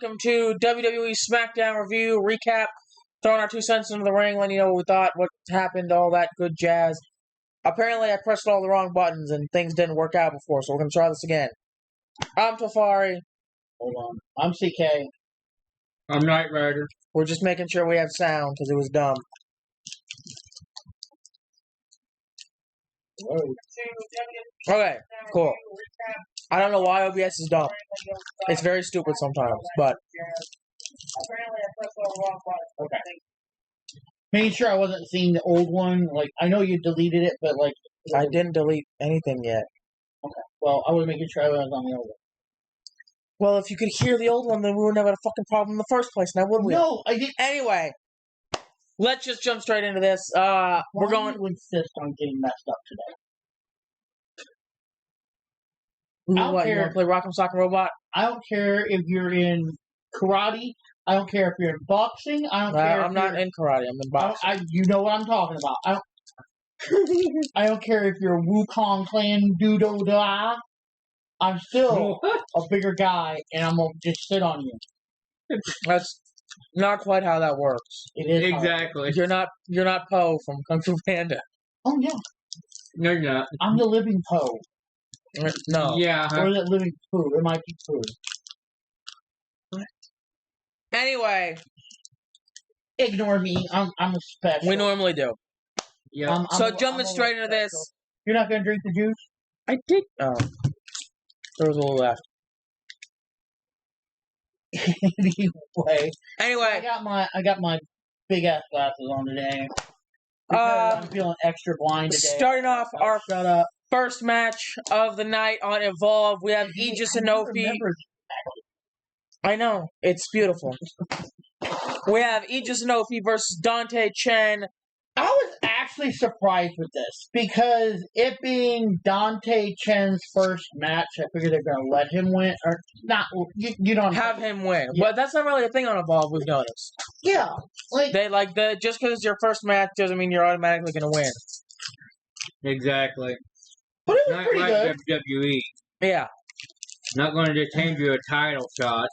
Welcome to WWE Smackdown review, recap, throwing our 2 cents into the ring, letting you know what we thought, what happened, all that good jazz. Apparently, I pressed all the wrong buttons and things didn't work out before, so we're going to try this again. I'm Tafari. Hold on. I'm CK. I'm Knight Rider. We're just making sure we have sound, because it was dumb. Whoa. Okay, cool. I don't know why OBS is dumb. It's very stupid sometimes, but... Okay. Making sure I wasn't seeing the old one. Like, I know you deleted it, but, like... I didn't delete anything yet. Okay. Well, I was making sure I was on the old one. Well, if you could hear the old one, then we wouldn't have had a fucking problem in the first place, now would we? No, I didn't... Anyway, let's just jump straight into this. We're going... Why do you insist on getting messed up today? You want to play Rock'em Sock'em Robot? I don't care if you're in karate. I don't care if you're in boxing. I don't care. I'm not in karate. I'm in boxing. You know what I'm talking about. I don't care if you're Wukong Clan Dudo Da. I'm still a bigger guy, and I'm gonna just sit on you. That's not quite how that works. It is exactly. You're not Po from Kung Fu Panda. Oh yeah. No, you're not. I'm the living Po. No. Yeah. Or is it living food? It might be food. Anyway. Ignore me. I'm a special. We normally do. Yeah. So jumping straight into this. You're not going to drink the juice? I did. Oh. There was a little left. Anyway. I got my big ass glasses on today. Because I'm feeling extra blind today. Starting off our first match of the night on Evolve, we have Aegis and Nofi. I know, it's beautiful. We have Aegis and Nofi versus Dante Chen. I was actually surprised with this because it being Dante Chen's first match, I figured they're going to let him win or not. You don't have him win, yeah. But that's not really a thing on Evolve. We've noticed. Yeah, just because it's your first match doesn't mean you're automatically going to win. Exactly. But it was not pretty like good. WWE. Yeah. Not going to just hand you a title shot.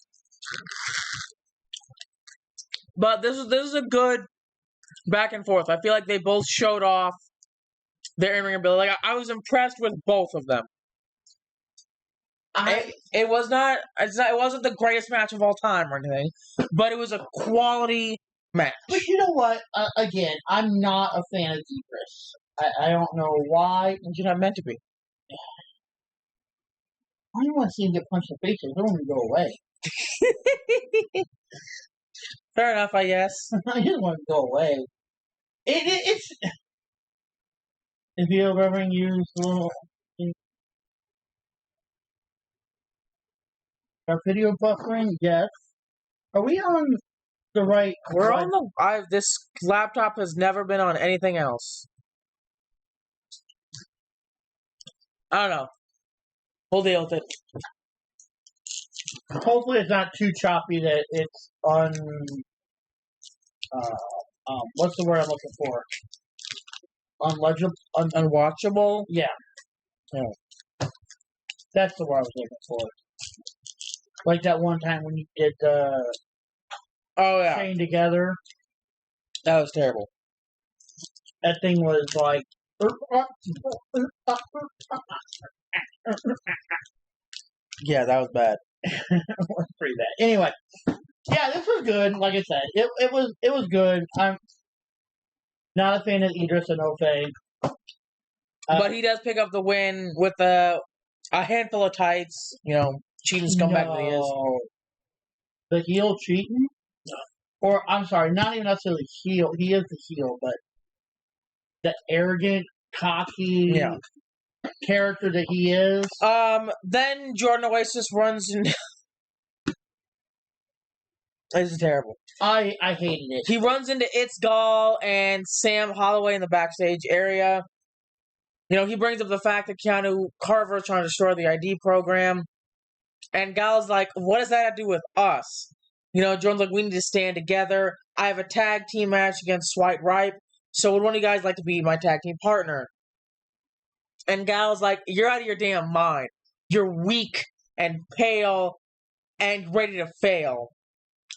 But this is a good back and forth. I feel like they both showed off their in-ring ability. Like I was impressed with both of them. It wasn't the greatest match of all time or anything, but it was a quality match. But you know what? Again, I'm not a fan of Zegras. I don't know why. You're not meant to be. I don't want to see him get punched in the face. I don't want to go away. Fair enough, I guess. I just want to go away. It's if you ever use our video buffering, yes. Are we on the right? We're on the. This laptop has never been on anything else. I don't know. We'll deal with it. Hopefully, it's not too choppy that it's on. What's the word I'm looking for? Unlegible, unwatchable. Yeah. That's the word I was looking for. Like that one time when you did chain together. That was terrible. That thing was like. Yeah, that was bad. It was pretty bad. Anyway, yeah, this was good. Like I said, it was good. I'm not a fan of Idris Enofe. But he does pick up the win with a handful of tights. Cheating scumbag that he is. The heel cheating? Or, I'm sorry, not even necessarily heel. He is the heel, but the arrogant, cocky character that he is. Then Jordan Oasis runs into... This is terrible. I hated it. He runs into It's Gall and Sam Holloway in the backstage area. He brings up the fact that Keanu Carver is trying to destroy the ID program. And Gall's like, what does that have to do with us? Jordan's like, we need to stand together. I have a tag team match against Swipe Ripe. So would one of you guys like to be my tag team partner? And Gall's like, you're out of your damn mind. You're weak and pale and ready to fail.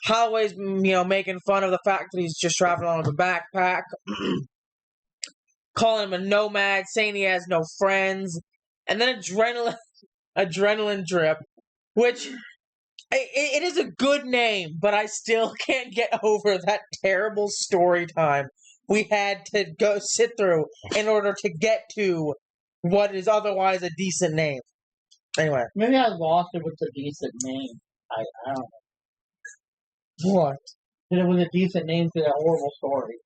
Holloway's, making fun of the fact that he's just traveling on with a backpack, calling him a nomad, saying he has no friends, and then adrenaline drip, which it is a good name, but I still can't get over that terrible story time we had to go sit through in order to get to what is otherwise a decent name. Anyway. Maybe I lost it with a decent name. I don't know. What? It was a decent name to that horrible story.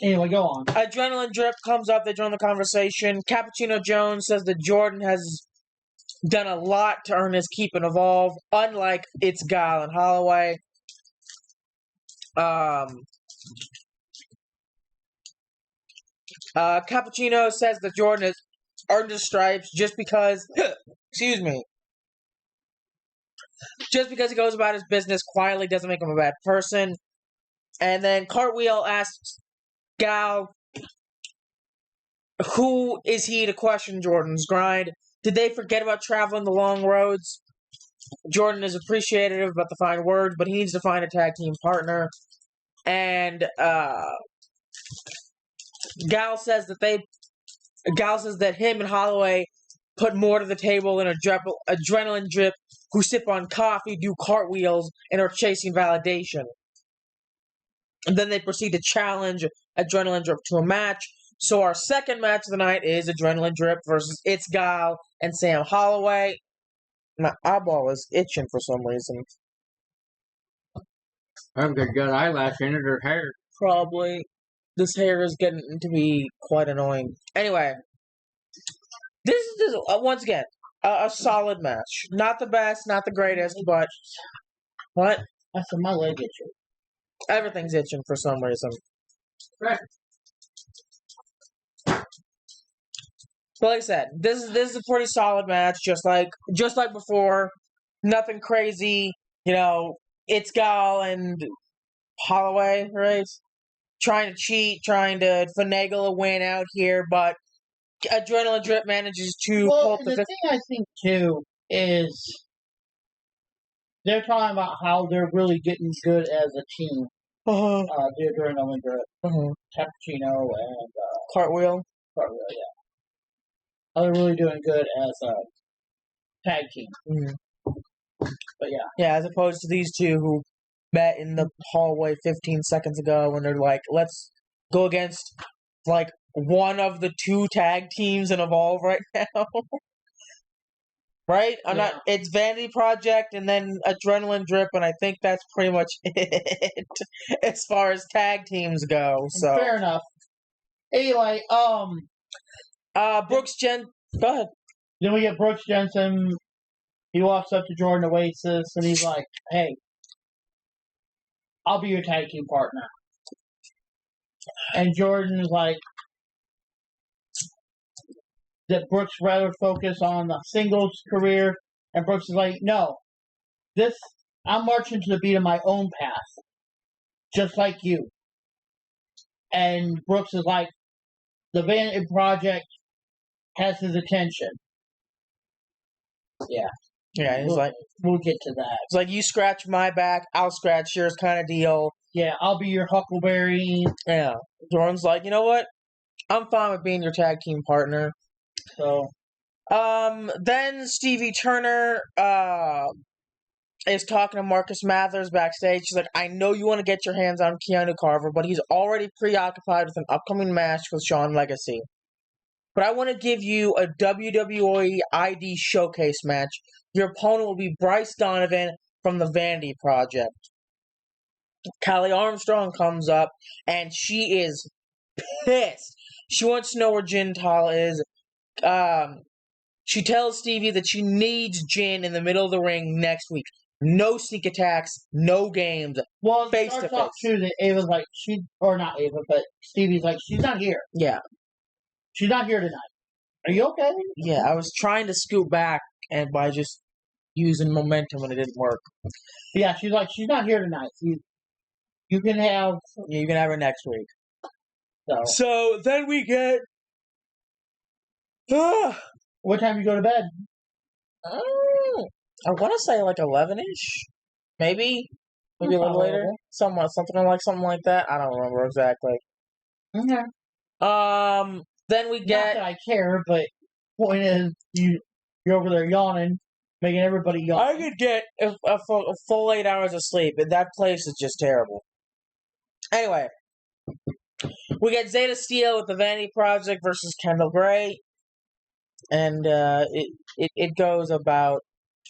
Anyway, go on. Adrenaline drip comes up. They join the conversation. Cappuccino Jones says that Jordan has done a lot to earn his keep and evolve, unlike It's Guile and Holloway. Cappuccino says that Jordan has earned his stripes just because, excuse me, just because he goes about his business quietly doesn't make him a bad person. And then Cartwheel asks Gal, who is he to question Jordan's grind? Did they forget about traveling the long roads? Jordan is appreciative about the fine words, but he needs to find a tag team partner. And Gal says that him and Holloway put more to the table than adrenaline drip, who sip on coffee, do cartwheels, and are chasing validation. And then they proceed to challenge Adrenaline Drip to a match. So our second match of the night is Adrenaline Drip versus It's Guile and Sam Holloway. My eyeball is itching for some reason. I've got eyelash in it or hair. Probably. This hair is getting to be quite annoying. Anyway, this is once again a solid match. Not the best, not the greatest, but what? I said my leg itching. Everything's itching for some reason. Right. But like I said, this is a pretty solid match, just like before. Nothing crazy, It's Guile and Holloway, right? Trying to cheat, trying to finagle a win out here, but Adrenaline Drip manages to pull the thing I think too is they're talking about how they're really getting good as a team. The Adrenaline Drip, Cappuccino, and Cartwheel, yeah. How they're really doing good as a tag team. But yeah. Yeah, as opposed to these two who met in the hallway 15 seconds ago and they're like, let's go against one of the two tag teams in Evolve right now. Right? It's Vanity Project and then Adrenaline Drip, and I think that's pretty much it as far as tag teams go. So fair enough. Anyway, Brooks Go ahead. Then we get Brooks Jensen. He walks up to Jordan Oasis and he's like, "Hey, I'll be your tag team partner." And Jordan is like, that Brooks rather focus on the singles career, and Brooks is like, "No, I'm marching to the beat of my own path, just like you." And Brooks is like, the Vanity Project has his attention. Yeah. Yeah, he's we'll get to that. It's like, you scratch my back, I'll scratch yours kind of deal. Yeah, I'll be your Huckleberry. Yeah. Jordan's like, you know what? I'm fine with being your tag team partner. So, then Stevie Turner is talking to Marcus Mathers backstage. She's like, I know you want to get your hands on Keanu Carver, but he's already preoccupied with an upcoming match with Shawn Legacy. But I want to give you a WWE ID showcase match. Your opponent will be Bryce Donovan from the Vanity Project. Callie Armstrong comes up, and she is pissed. She wants to know where Jin Tal is. She tells Stevie that she needs Jin in the middle of the ring next week. No sneak attacks, no games. Well, face to face. Too that Ava's like, not Ava, but Stevie's like, she's not here. Yeah. She's not here tonight. Are you okay? Yeah, I was trying to scoot back and by just using momentum and it didn't work. Yeah, she's like, she's not here tonight. You can have her next week. So then we get what time you go to bed? Oh, I want to say like 11-ish, maybe a little later, something like that. I don't remember exactly. Okay. Then we get. Not that I care, but point is, you're over there yawning, making everybody yawn. I could get a full 8 hours of sleep, and that place is just terrible. Anyway, we get Zeta Steel with the Vanity Project versus Kendall Gray, and it goes about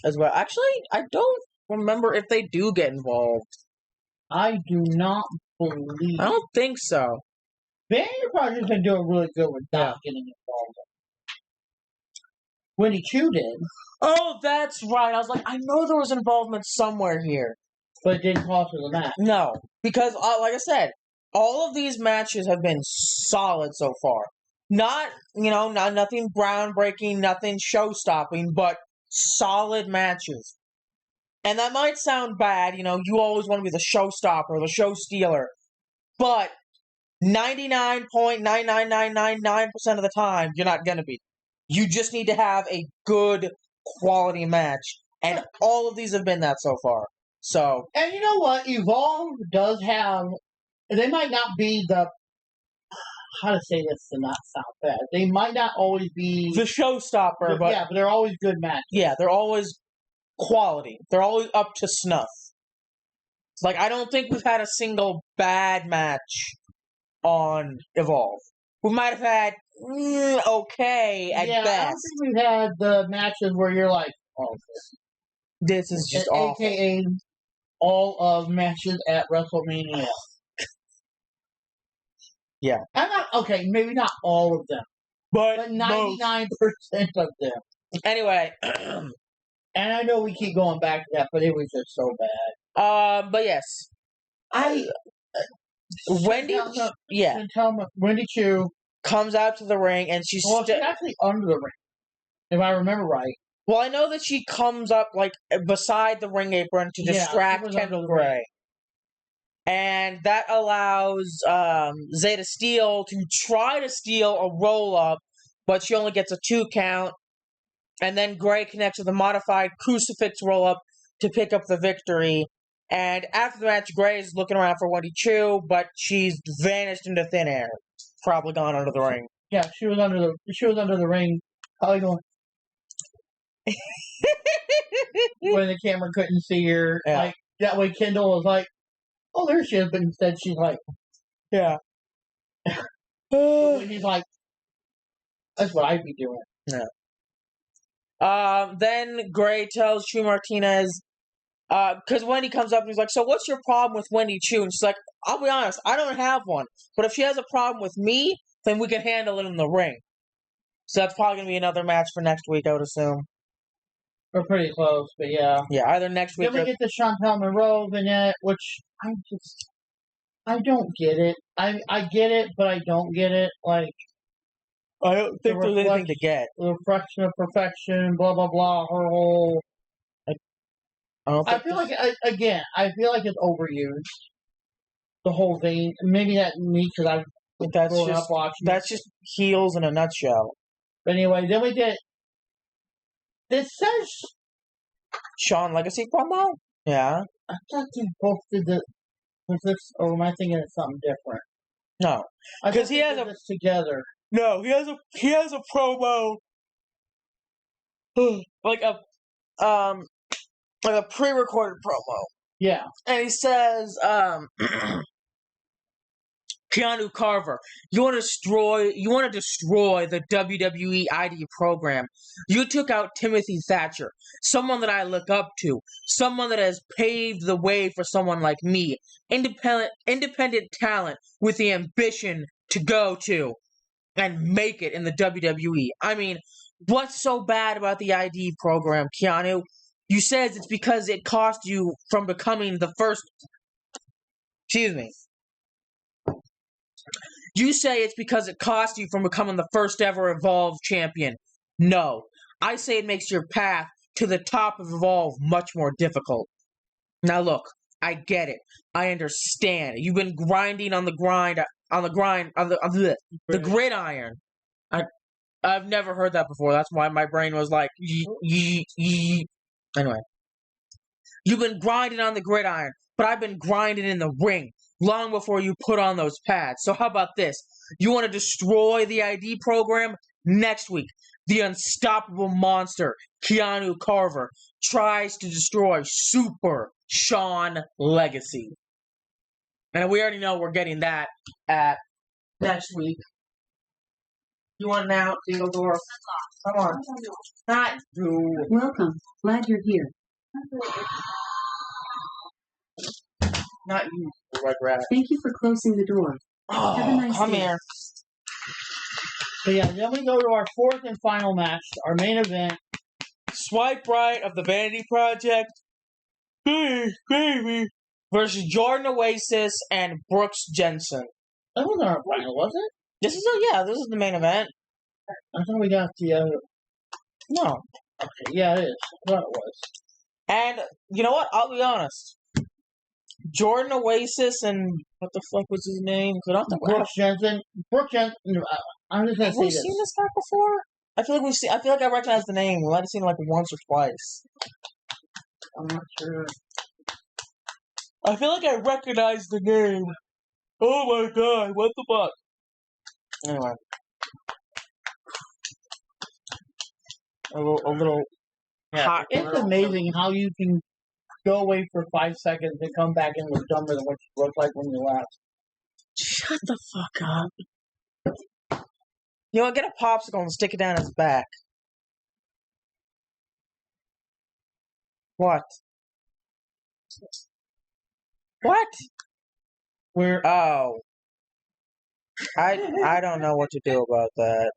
as well. Actually, I don't remember if they do get involved. I do not believe. I don't think so. Vanity Project's been doing really good with not getting involved. Wendy Chu did. Oh, that's right. I was like, I know there was involvement somewhere here. But it didn't cost her the match. No, because, like I said, all of these matches have been solid so far. Not nothing groundbreaking, nothing show-stopping, but solid matches. And that might sound bad, you always want to be the showstopper, the show stealer. But 99.99999% of the time, you're not going to be. You just need to have a good quality match. And all of these have been that so far. So, and you know what? Evolve does have. They might not be the. How to say this to not sound bad? They might not always be the showstopper, but yeah, but they're always good matches. Yeah, they're always quality. They're always up to snuff. Like, I don't think we've had a single bad match on Evolve. We might have had okay at best. I don't think we've had the matches where you're like, oh, this is just awful. AKA all of matches at WrestleMania. Yeah. I'm not, okay, maybe not all of them, but 99% of them. Anyway. And I know we keep going back to that, but it was just so bad. But yes. Wendy Chu comes out to the ring and she's actually under the ring, if I remember right. Well, I know that she comes up like beside the ring apron to distract Kendall Gray. And that allows Zeta Steel to try to steal a roll-up, but she only gets a 2 count. And then Gray connects with a modified crucifix roll-up to pick up the victory. And after the match, Gray is looking around for Wendy Chu, but she's vanished into thin air. Probably gone under the ring. Yeah, she was under the ring, probably going when the camera couldn't see her. Yeah. Like that way, Kendall was like, "Oh, there she is," but instead she's like, "Yeah." He's like, "That's what I'd be doing." Yeah. Then Gray tells Chu Martinez, because Wendy comes up and he's like, "So what's your problem with Wendy Chu?" And she's like, "I'll be honest, I don't have one. But if she has a problem with me, then we can handle it in the ring." So that's probably going to be another match for next week, I would assume. We're pretty close, but yeah. Yeah, either next week. Then we get the Chantal Monroe vignette, which I don't get it. I get it, but I don't get it. Like, I don't think there's anything to get. The reflection of perfection, blah blah blah. Her whole. I feel like it's overused. The whole thing. Maybe that me because I've grown up watching. That's just heels in a nutshell. But anyway, then we get. This says Shawn Legacy promo? Yeah. I thought they both did the. Was this, or am I thinking of something different? No, because he has this together. No, he has a promo, like a pre-recorded promo. Yeah, and he says, Keanu Carver, you want to destroy the WWE ID program. You took out Timothy Thatcher, someone that I look up to, someone that has paved the way for someone like me, independent talent with the ambition to go to and make it in the WWE. I mean, what's so bad about the ID program, Keanu? You said it's because it cost you from becoming the first. Excuse me. You say it's because it cost you from becoming the first ever Evolve champion. No. I say it makes your path to the top of Evolve much more difficult. Now look, I get it. I understand. You've been grinding on the gridiron. I've never heard that before. That's why my brain was like, yee. Anyway. You've been grinding on the gridiron, but I've been grinding in the ring long before you put on those pads. So how about this? You want to destroy the ID program? Next week, the unstoppable monster, Keanu Carver, tries to destroy Super Sean Legacy. And we already know we're getting that at next week. You want now, Theodore? Come on. Not you. Welcome. Glad you're here. Not you, Red Rat. Thank you for closing the door. Oh, Have a nice come day. here. So yeah, then we go to our fourth and final match, our main event. Swipe Right of the Vanity Project. Baby. Versus Jordan Oasis and Brooks Jensen. That wasn't our final, was it? This is the main event. I thought we got the other. No. Okay, yeah, it is. I thought it was. And you know what? I'll be honest. Jordan Oasis and what the fuck was his name? Brooks Jensen. I'm just gonna Have say we this. seen this guy before? I feel like I recognize the name. We might have seen it like once or twice. I'm not sure. I feel like I recognize the name. Oh my god, what the fuck? Anyway. A little hot. It's amazing how you can go away for 5 seconds and come back and look dumber than what you look like when you left. Shut the fuck up. You know what? Get a popsicle and stick it down his back. What? What? Where? Oh. I don't know what to do about that.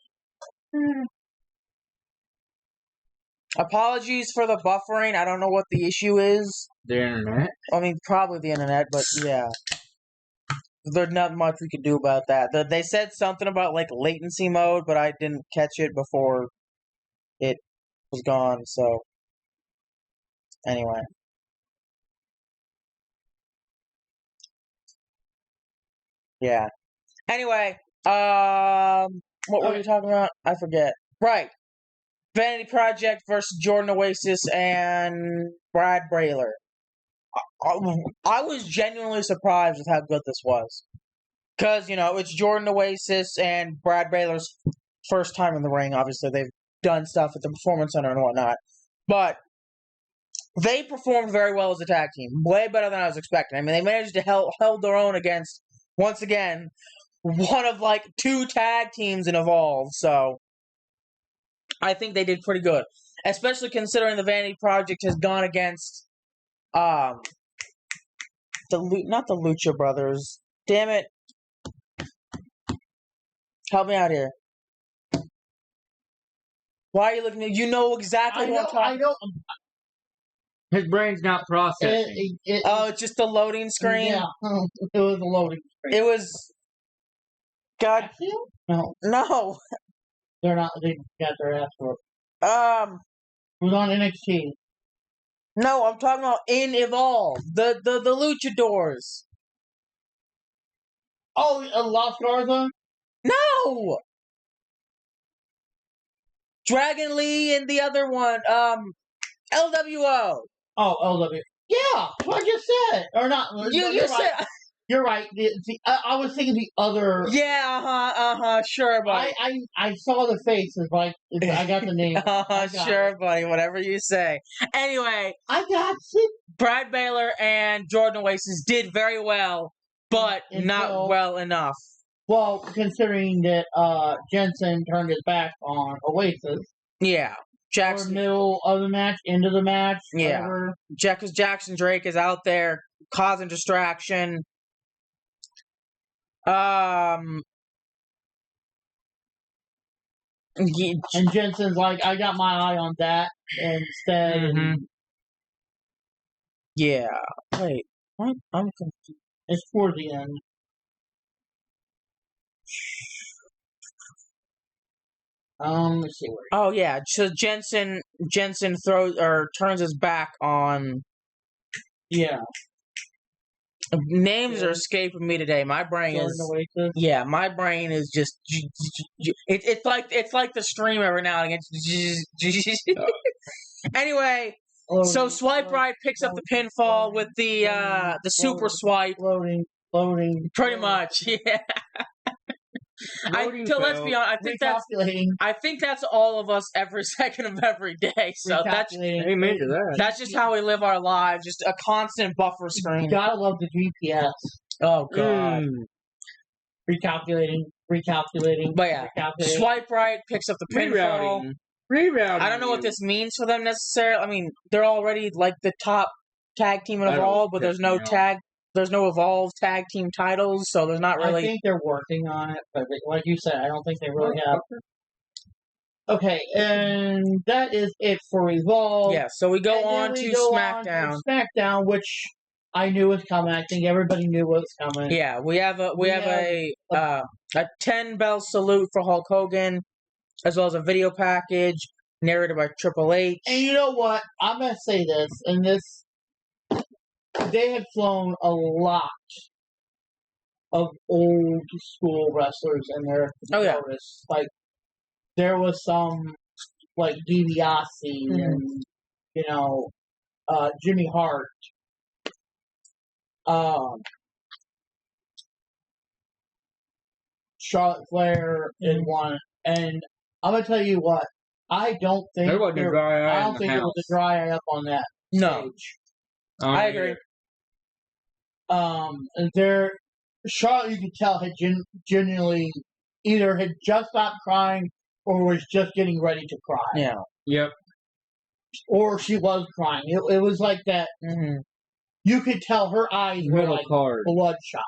Apologies for the buffering. I don't know what the issue is. The internet. I mean, probably the internet, but yeah. There's not much we can do about that. They said something about like latency mode, but I didn't catch it before it was gone, so anyway. Yeah. Anyway, what were we talking about? I forget. Right. Vanity Project versus Jordan Oasis and Brad Brayler. I was genuinely surprised with how good this was. Because, it's Jordan Oasis and Brad Brayler's first time in the ring. Obviously, they've done stuff at the Performance Center and whatnot. But they performed very well as a tag team. Way better than I was expecting. I mean, they managed to held their own against, once again, one of, like, 2 tag teams in Evolve. So, I think they did pretty good. Especially considering the Vanity Project has gone against, not the Lucha Brothers. Damn it. Help me out here. Why are you looking at me? You know exactly what I'm talking about. I know. His brain's not processing. It's just the loading screen? Yeah. It was a loading screen. It was... God... No. No. They're not. They got their ass whooped. It was on NXT. No, I'm talking about in Evolve. The Luchadors. Oh, Las Garza? No! Dragon Lee and the other one, LWO. Oh, LW. Yeah, what I just said. Or not. You said... Right. You're right. I was thinking the other. Yeah, sure, buddy. I saw the faces, like, I got the name. Sure, buddy, whatever you say. Anyway, I got it. Brad Baylor and Jordan Oasis did very well, but not well enough. Well, considering that Jensen turned his back on Oasis. Yeah. Jackson. Middle of the match, end of the match. Yeah. Jackson Drake is out there causing distraction. And Jensen's like, I got my eye on that instead. Mm-hmm. Yeah. Wait. What? I'm confused. It's towards the end. Let's see where. Oh yeah. So Jensen turns his back on. Yeah. Names Yeah. are escaping me today. My brain Jordan is. Oasis. Yeah, my brain is just. It's like the stream every now and again. Anyway, so Swipe Right picks up the pinfall with the super swipe. Loading. Pretty much, yeah. Let's be honest. I think that's all of us every second of every day. So amen to that. that's just how we live our lives. Just a constant buffer screen. You gotta love the GPS. Oh god. Recalculating. But yeah, Swipe Right picks up the pinfall. Rerouting. I don't know what this means for them necessarily. I mean, they're already like the top tag team in Evolve, but there's no Evolve tag team titles, so there's not really. I think they're working on it, but like you said, I don't think they really have. Okay, and that is it for Evolve. Yeah, so we go on to SmackDown. SmackDown, which I knew was coming. I think everybody knew was coming. Yeah, we have a 10-bell salute for Hulk Hogan, as well as a video package narrated by Triple H. And you know what? I'm gonna say this, and they had flown a lot of old school wrestlers in there. Notice. Like there was some like DiBiase and Jimmy Hart. Charlotte Flair is one, and I'm gonna tell you what. I don't think there was a dry eye up on that stage. I agree. Charlotte, you could tell, had genuinely either had just stopped crying or was just getting ready to cry. Yeah. Yep. Or she was crying. It was like that. Mm-hmm. You could tell her eyes were like bloodshot.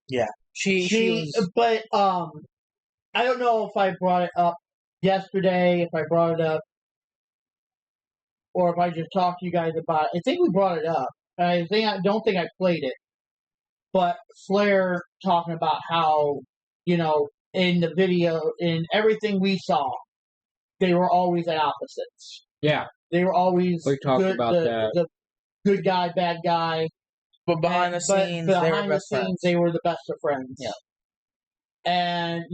Yeah. She was... But I don't know if I brought it up yesterday, if I brought it up, or if I just talked to you guys about it. I think we brought it up. I don't think I played it. But Flair talking about how, in the video, in everything we saw, they were always at opposites. Yeah. They were always the good guy, bad guy. But behind the scenes, they were the best of friends. Yeah. And,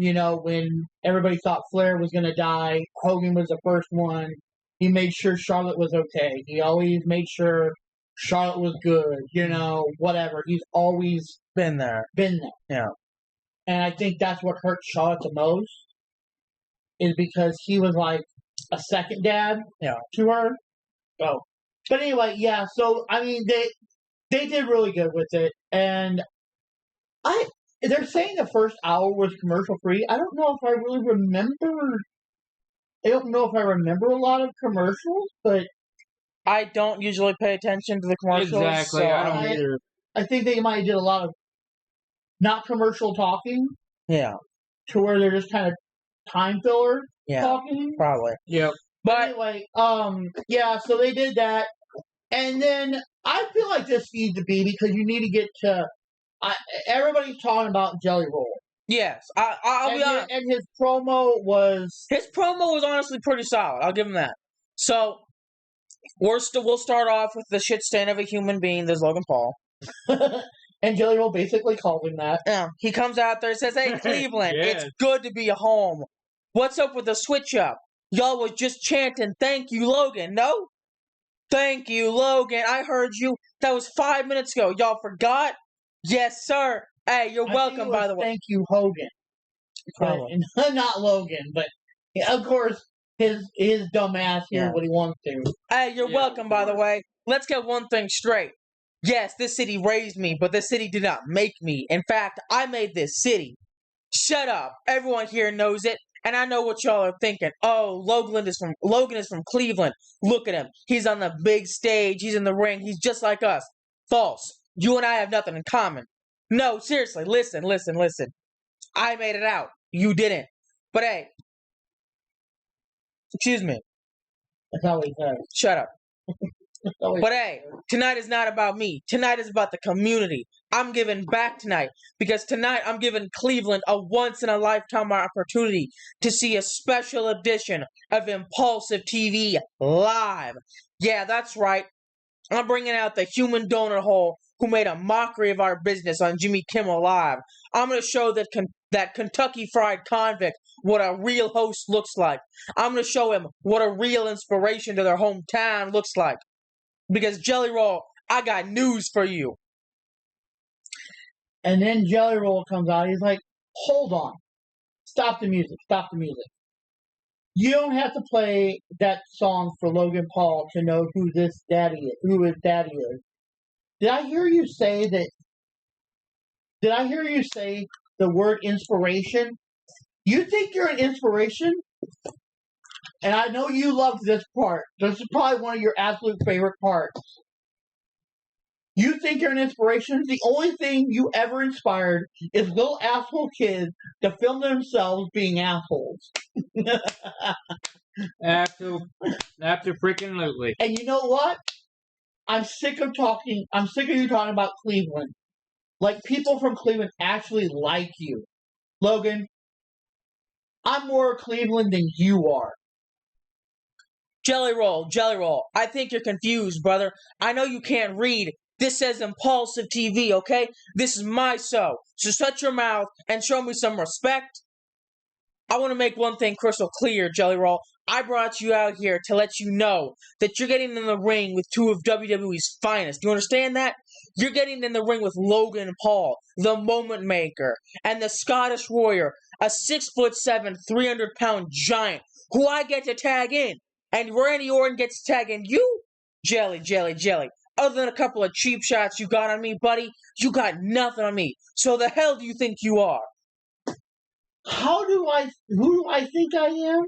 when everybody thought Flair was going to die, Hogan was the first one. He made sure Charlotte was okay. He always made sure Charlotte was good, whatever. He's always been there. Yeah. And I think that's what hurt Charlotte the most, is because he was like a second dad to her. Oh. But anyway, yeah, so, I mean, they did really good with it. And they're saying the first hour was commercial free. I don't know if I really remember. I don't know if I remember a lot of commercials, but I don't usually pay attention to the commercials. Exactly, so I don't either. I think they might have did a lot of not commercial talking. Yeah. To where they're just kind of time filler talking. Probably. Yep. But anyway, so they did that. And then I feel like this needs to be, because you need to get to everybody's talking about Jelly Roll. Yes, I'll be honest. And his promo was honestly pretty solid. I'll give him that. So we'll start off with the shit stain of a human being. There's Logan Paul, and Jelly Roll basically called him that. Yeah, he comes out there and says, "Hey, Cleveland, It's good to be home. What's up with the switch up? Y'all was just chanting, 'Thank you, Logan.' No, thank you, Logan. I heard you. That was 5 minutes ago. Y'all forgot." Yes, sir. Hey, you're welcome, by the way. Thank you, Hogan. Not Logan, but of course, his dumb ass hears what he wants to. Hey, you're welcome, by the way. Let's get one thing straight. Yes, this city raised me, but this city did not make me. In fact, I made this city. Shut up. Everyone here knows it, and I know what y'all are thinking. Oh, Logan is from Cleveland. Look at him. He's on the big stage. He's in the ring. He's just like us. False. You and I have nothing in common. No, seriously, listen. I made it out. You didn't. But hey. Excuse me. That's how he says. Shut up. But hey, tonight is not about me. Tonight is about the community. I'm giving back tonight. Because tonight I'm giving Cleveland a once-in-a-lifetime opportunity to see a special edition of Impulsive TV live. Yeah, that's right. I'm bringing out the human donut hole who made a mockery of our business on Jimmy Kimmel Live. I'm going to show that Kentucky Fried Convict what a real host looks like. I'm going to show him what a real inspiration to their hometown looks like. Because Jelly Roll, I got news for you. And then Jelly Roll comes out. He's like, hold on. Stop the music. Stop the music. You don't have to play that song for Logan Paul to know who his daddy is. Did I hear you say the word inspiration? You think you're an inspiration? And I know you love this part. This is probably one of your absolute favorite parts. You think you're an inspiration? The only thing you ever inspired is little asshole kids to film themselves being assholes. Absolutely. And you know what? I'm sick of you talking about Cleveland. Like, people from Cleveland actually like you. Logan, I'm more Cleveland than you are. Jelly Roll. I think you're confused, brother. I know you can't read. This says Impulsive TV, okay? This is my show. So shut your mouth and show me some respect. I want to make one thing crystal clear, Jelly Roll. I brought you out here to let you know that you're getting in the ring with two of WWE's finest. Do you understand that? You're getting in the ring with Logan Paul, the Moment Maker, and the Scottish Warrior, a 6'7", 300-pound giant who I get to tag in. And Randy Orton gets to tag in you? Jelly. Other than a couple of cheap shots you got on me, buddy, you got nothing on me. So the hell do you think you are? Who do I think I am?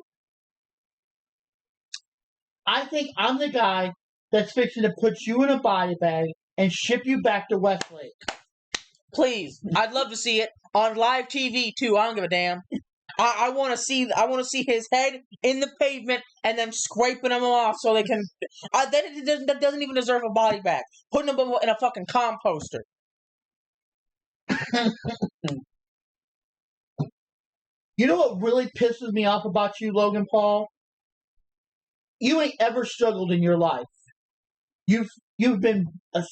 I think I'm the guy that's fixing to put you in a body bag and ship you back to Westlake. Please, I'd love to see it on live TV too. I don't give a damn. I want to see his head in the pavement and them scraping him off so they can. That doesn't even deserve a body bag. Putting him in a fucking composter. You know what really pisses me off about you, Logan Paul? You ain't ever struggled in your life. You've been a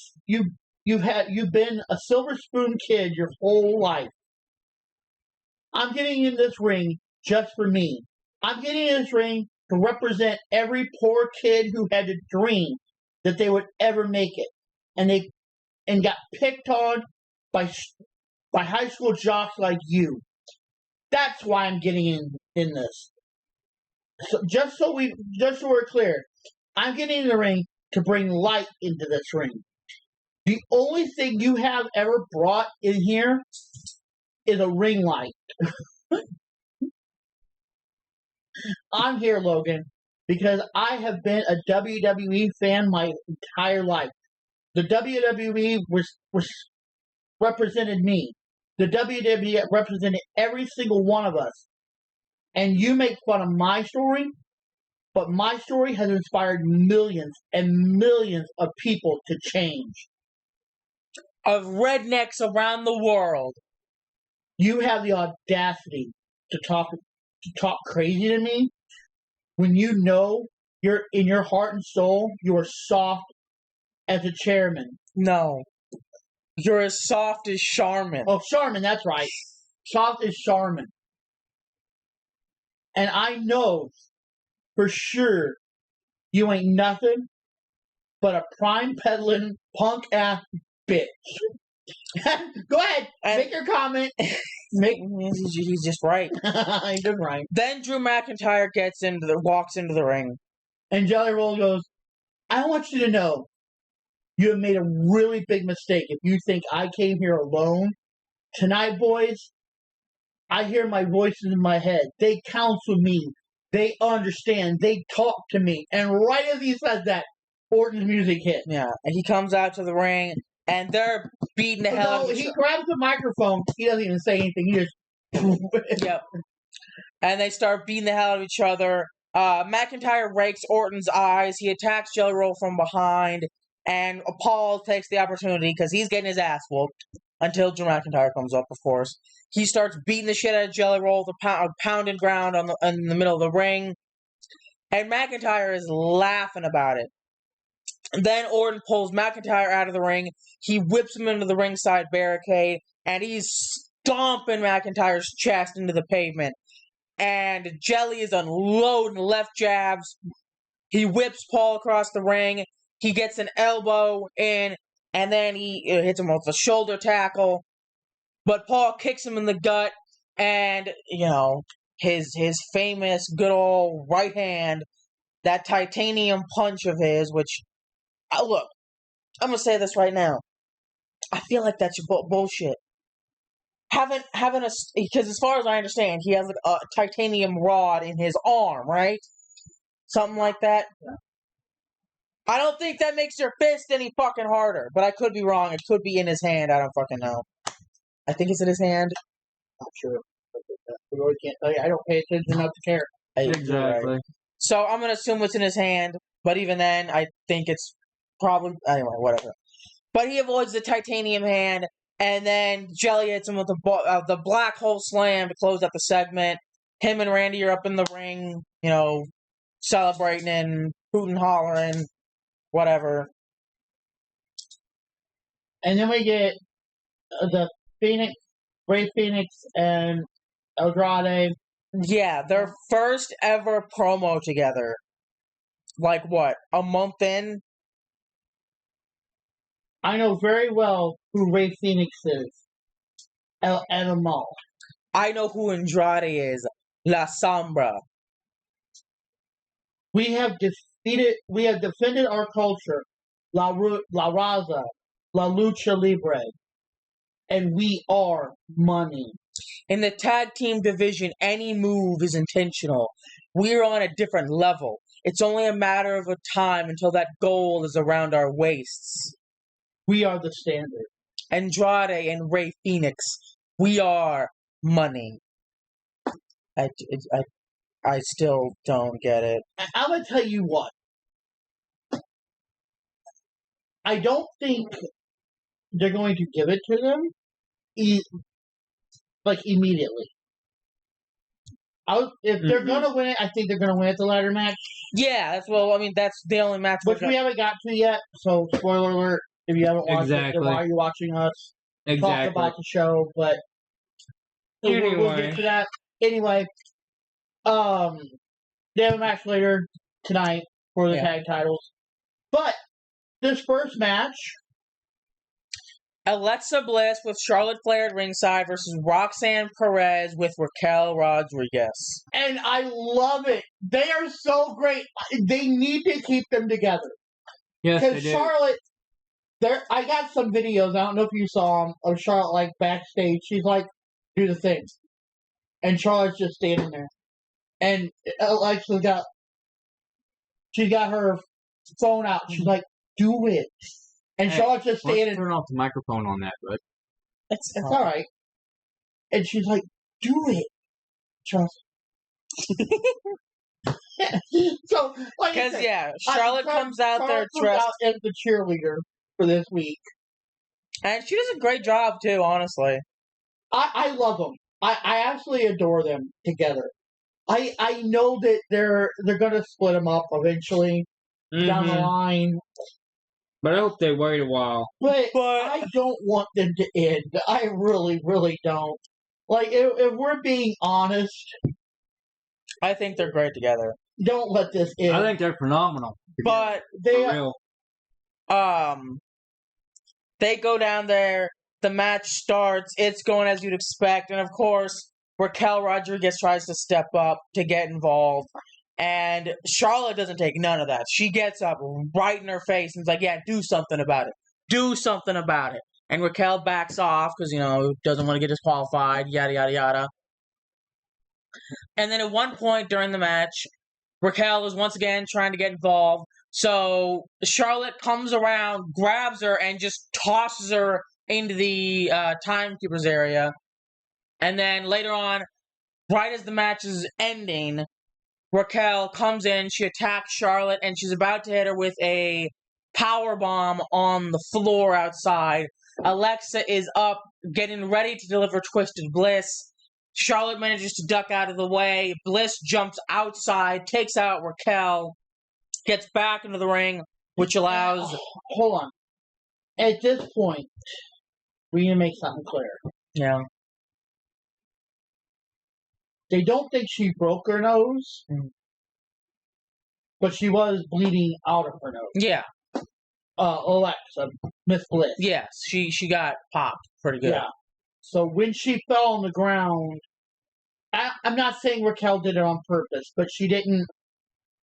silver spoon kid your whole life. I'm getting in this ring just for me. I'm getting in this ring to represent every poor kid who had a dream that they would ever make it, and got picked on by high school jocks like you. That's why I'm getting in this. So just so we're clear, I'm getting in the ring to bring light into this ring. The only thing you have ever brought in here is a ring light. I'm here, Logan, because I have been a WWE fan my entire life. The WWE represented me. The WWE represented every single one of us. And you make fun of my story, but my story has inspired millions and millions of people to change. Of rednecks around the world. You have the audacity to talk crazy to me when you know you're in your heart and soul you are soft as a chairman. No. You're as soft as Charmin. Oh, Charmin, that's right. Soft as Charmin. And I know for sure you ain't nothing but a prime peddling punk ass bitch. Go ahead, make your comment. He's just right. He's just right. Then Drew McIntyre walks into the ring. And Jelly Roll goes, I want you to know you have made a really big mistake if you think I came here alone. Tonight, boys, I hear my voices in my head. They counsel me. They understand. They talk to me. And right as he says that, Orton's music hit. Yeah, and he comes out to the ring, and they're beating the hell out of each other. He grabs the microphone. He doesn't even say anything. He just... Yep. And they start beating the hell out of each other. McIntyre rakes Orton's eyes. He attacks Jelly Roll from behind. And Paul takes the opportunity, because he's getting his ass whooped, until Drew McIntyre comes up, of course. He starts beating the shit out of Jelly Roll, pounding ground in the middle of the ring. And McIntyre is laughing about it. Then Orton pulls McIntyre out of the ring. He whips him into the ringside barricade, and he's stomping McIntyre's chest into the pavement. And Jelly is unloading left jabs. He whips Paul across the ring. He gets an elbow in, and then he hits him with a shoulder tackle. But Paul kicks him in the gut, and, his famous good old right hand, that titanium punch of his, which, look, I'm going to say this right now. I feel like that's bullshit. Because as far as I understand, he has like a titanium rod in his arm, right? Something like that. I don't think that makes your fist any fucking harder, but I could be wrong. It could be in his hand. I don't fucking know. I think it's in his hand. Not sure. We really can't tell you. I don't pay attention enough to care. Exactly. Right. So I'm going to assume it's in his hand, but even then, I think it's probably... Anyway, whatever. But he avoids the titanium hand, and then Jelly hits him with the black hole slam to close out the segment. Him and Randy are up in the ring, celebrating and hooting, hollering, whatever. And then we get the Ray Phoenix and Andrade. Yeah, their first ever promo together. Like what? A month in? I know very well who Ray Phoenix is. El Animal. I know who Andrade is. La Sombra. We have defended our culture. La Raza. La Lucha Libre. And we are money. In the tag team division, any move is intentional. We're on a different level. It's only a matter of a time until that goal is around our waists. We are the standard. Andrade and Ray Phoenix, we are money. I still don't get it. I'm going to tell you what. I don't think they're going to give it to them immediately. If they're going to win it, I think they're going to win at the ladder match. Yeah, that's the only match. Which we haven't got to yet, so spoiler alert. If you haven't watched it, then why are you watching us talk about the show? But we'll get to that. Anyway, they have a match later tonight for the tag titles. But this first match, Alexa Bliss with Charlotte Flair at ringside versus Roxanne Perez with Raquel Rodriguez. And I love it. They are so great. They need to keep them together. Yes, they do. Because Charlotte, I got some videos, I don't know if you saw them, of Charlotte like backstage. She's like, do the thing. And Charlotte's just standing there. And Alexa's she's got her phone out. She's like, do it. And Charlotte's just standing. Turn off the microphone on that, but it's all right. And she's like, do it. Trust. So, like, because Charlotte comes out there dressed as the cheerleader for this week, and she does a great job too. Honestly, I love them. I absolutely adore them together. I know that they're gonna split them up eventually down the line. But I hope they wait a while. But I don't want them to end. I really, really don't. Like, if we're being honest, I think they're great together. Don't let this end. I think they're phenomenal. But they go down there. The match starts. It's going as you'd expect, and of course, Raquel Rodriguez tries to step up to get involved. And Charlotte doesn't take none of that. She gets up right in her face and is like, yeah, do something about it. Do something about it. And Raquel backs off because, doesn't want to get disqualified, yada, yada, yada. And then at one point during the match, Raquel is once again trying to get involved. So Charlotte comes around, grabs her, and just tosses her into the timekeeper's area. And then later on, right as the match is ending, Raquel comes in, she attacks Charlotte, and she's about to hit her with a power bomb on the floor outside. Alexa is up, getting ready to deliver Twisted Bliss. Charlotte manages to duck out of the way. Bliss jumps outside, takes out Raquel, gets back into the ring. which allows. Hold on. At this point, we need to make something clear. Yeah. They don't think she broke her nose, but she was bleeding out of her nose. Yeah. Alexa, Miss Bliss. Yes, she got popped pretty good. Yeah. So when she fell on the ground, I'm not saying Raquel did it on purpose, but she didn't.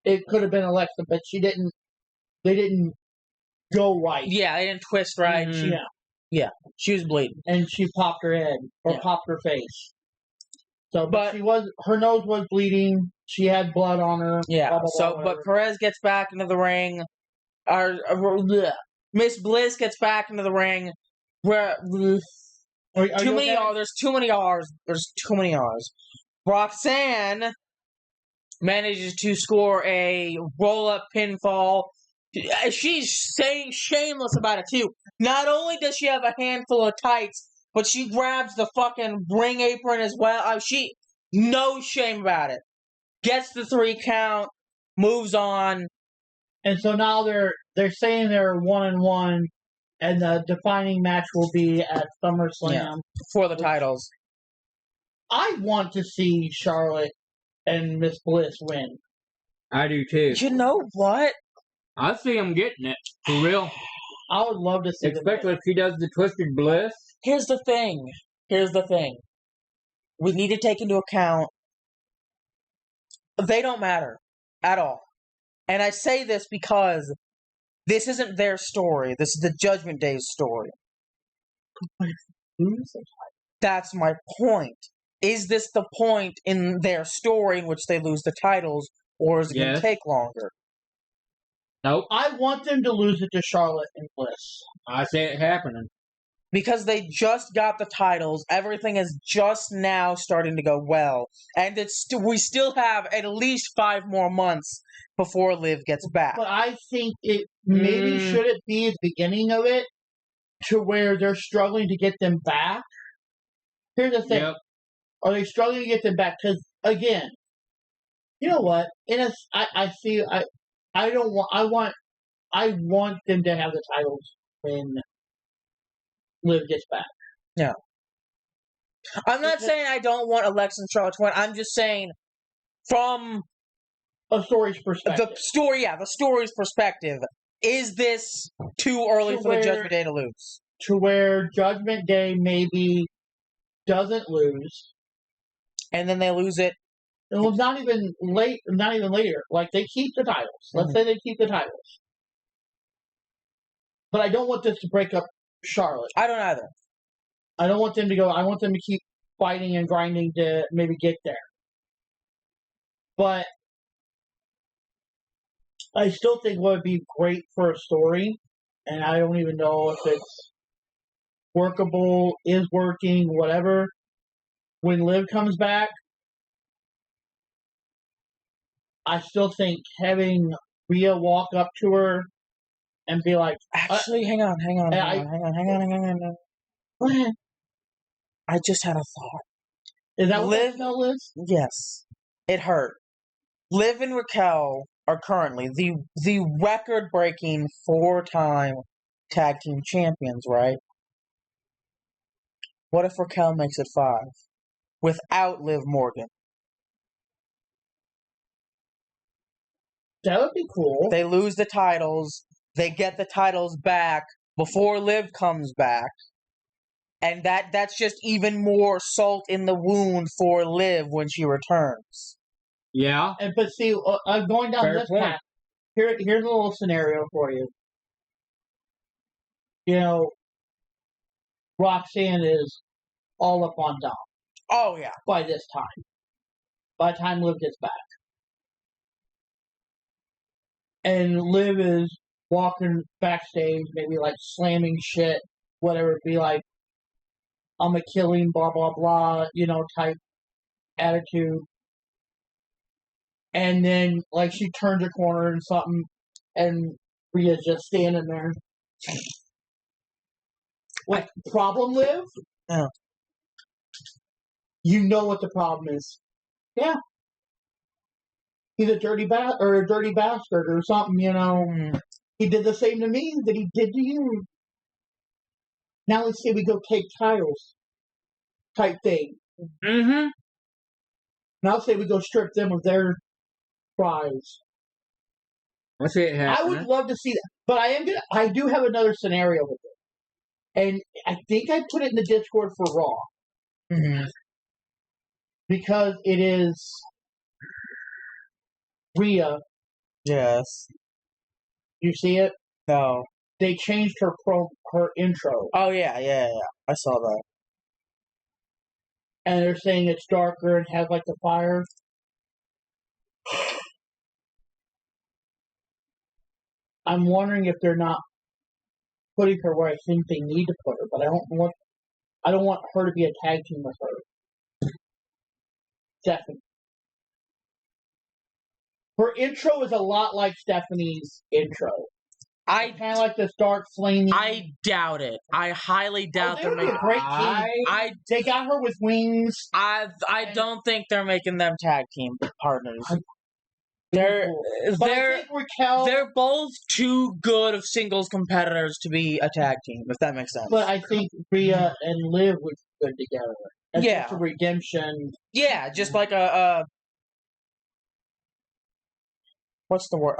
It could have been Alexa, but she didn't. They didn't go right. Yeah, they didn't twist right. Yeah. She was bleeding, and she popped her head or popped her face. So, but her nose was bleeding. She had blood on her. Yeah. Blah, blah, blah, But Perez gets back into the ring. Miss Bliss gets back into the ring. Where too many R's. There's too many R's. There's too many R's. Roxanne manages to score a roll-up pinfall. She's saying shameless about it too. Not only does she have a handful of tights, but she grabs the fucking ring apron as well. She no shame about it. Gets the 3 count, moves on, and so now they're saying they're 1-1, and the defining match will be at SummerSlam for the titles. I want to see Charlotte and Miss Bliss win. I do too. You know what? I see them getting it for real. I would love to see, especially if she does the Twisted Bliss. Here's the thing. We need to take into account they don't matter at all. And I say this because this isn't their story. This is the Judgment Day's story. That's my point. Is this the point in their story in which they lose the titles, or is it going to take longer? Nope. I want them to lose it to Charlotte and Bliss. I see it happening. Because they just got the titles, everything is just now starting to go well, and we still have at least 5 more months before Liv gets back. But I think it maybe should it be the beginning of it to where they're struggling to get them back. Here's the thing: are they struggling to get them back? Because again, you know what? I want them to have the titles when Liv gets back. Yeah. I'm not saying I don't want Alexa and Charlotte to win. I'm just saying from a story's perspective. The story's perspective. Is this too early for the Judgment Day to lose? To where Judgment Day maybe doesn't lose. And then they lose it. It was not even later. Like, they keep the titles. Let's say they keep the titles. But I don't want this to break up Charlotte. I don't either. I don't want them to go. I want them to keep fighting and grinding to maybe get there. But I still think what would be great for a story, and I don't even know if it's workable, is working, whatever, when Liv comes back, I still think having Rhea walk up to her and be like, actually, hang on. Go ahead. I just had a thought. Is that what that smell is? Yes. It hurt. Liv and Raquel are currently the record-breaking 4-time tag team champions, right? What if Raquel makes it 5? Without Liv Morgan. That would be cool. They lose the titles. They get the titles back before Liv comes back. And that's just even more salt in the wound for Liv when she returns. Yeah. But see, going down this path, here's a little scenario for you. You know, Roxanne is all up on Dom. Oh, yeah. By this time. By the time Liv gets back. And Liv is walking backstage, maybe like slamming shit, whatever, be like, I'm a killing, blah, blah, blah, type attitude. And then, like, she turns a corner and something, and Rhea's just standing there. Like, problem, Liv? Yeah. You know what the problem is. Yeah. He's a dirty bastard or something, He did the same to me that he did to you. Now let's say we go take titles type thing. Mm-hmm. Now let's say we go strip them of their prize. I see it I happening. would love to see that. But I do have another scenario with it. And I think I put it in the Discord for Raw. Mm-hmm. Because it is Rhea. Yes. You see it? No. They changed her intro. Oh, yeah. I saw that. And they're saying it's darker and has like the fire. I'm wondering if they're not putting her where I think they need to put her, but I don't want her to be a tag team with her. Stephanie. Her intro is a lot like Stephanie's intro. Kind of like this dark flaming. I doubt it. I highly doubt they're making. A great team. They got her with wings. I don't think they're making them tag team partners. They're both too good of singles competitors to be a tag team, if that makes sense. But I think Rhea and Liv would be good together. As yeah. Just a redemption. Yeah, just like a what's the word?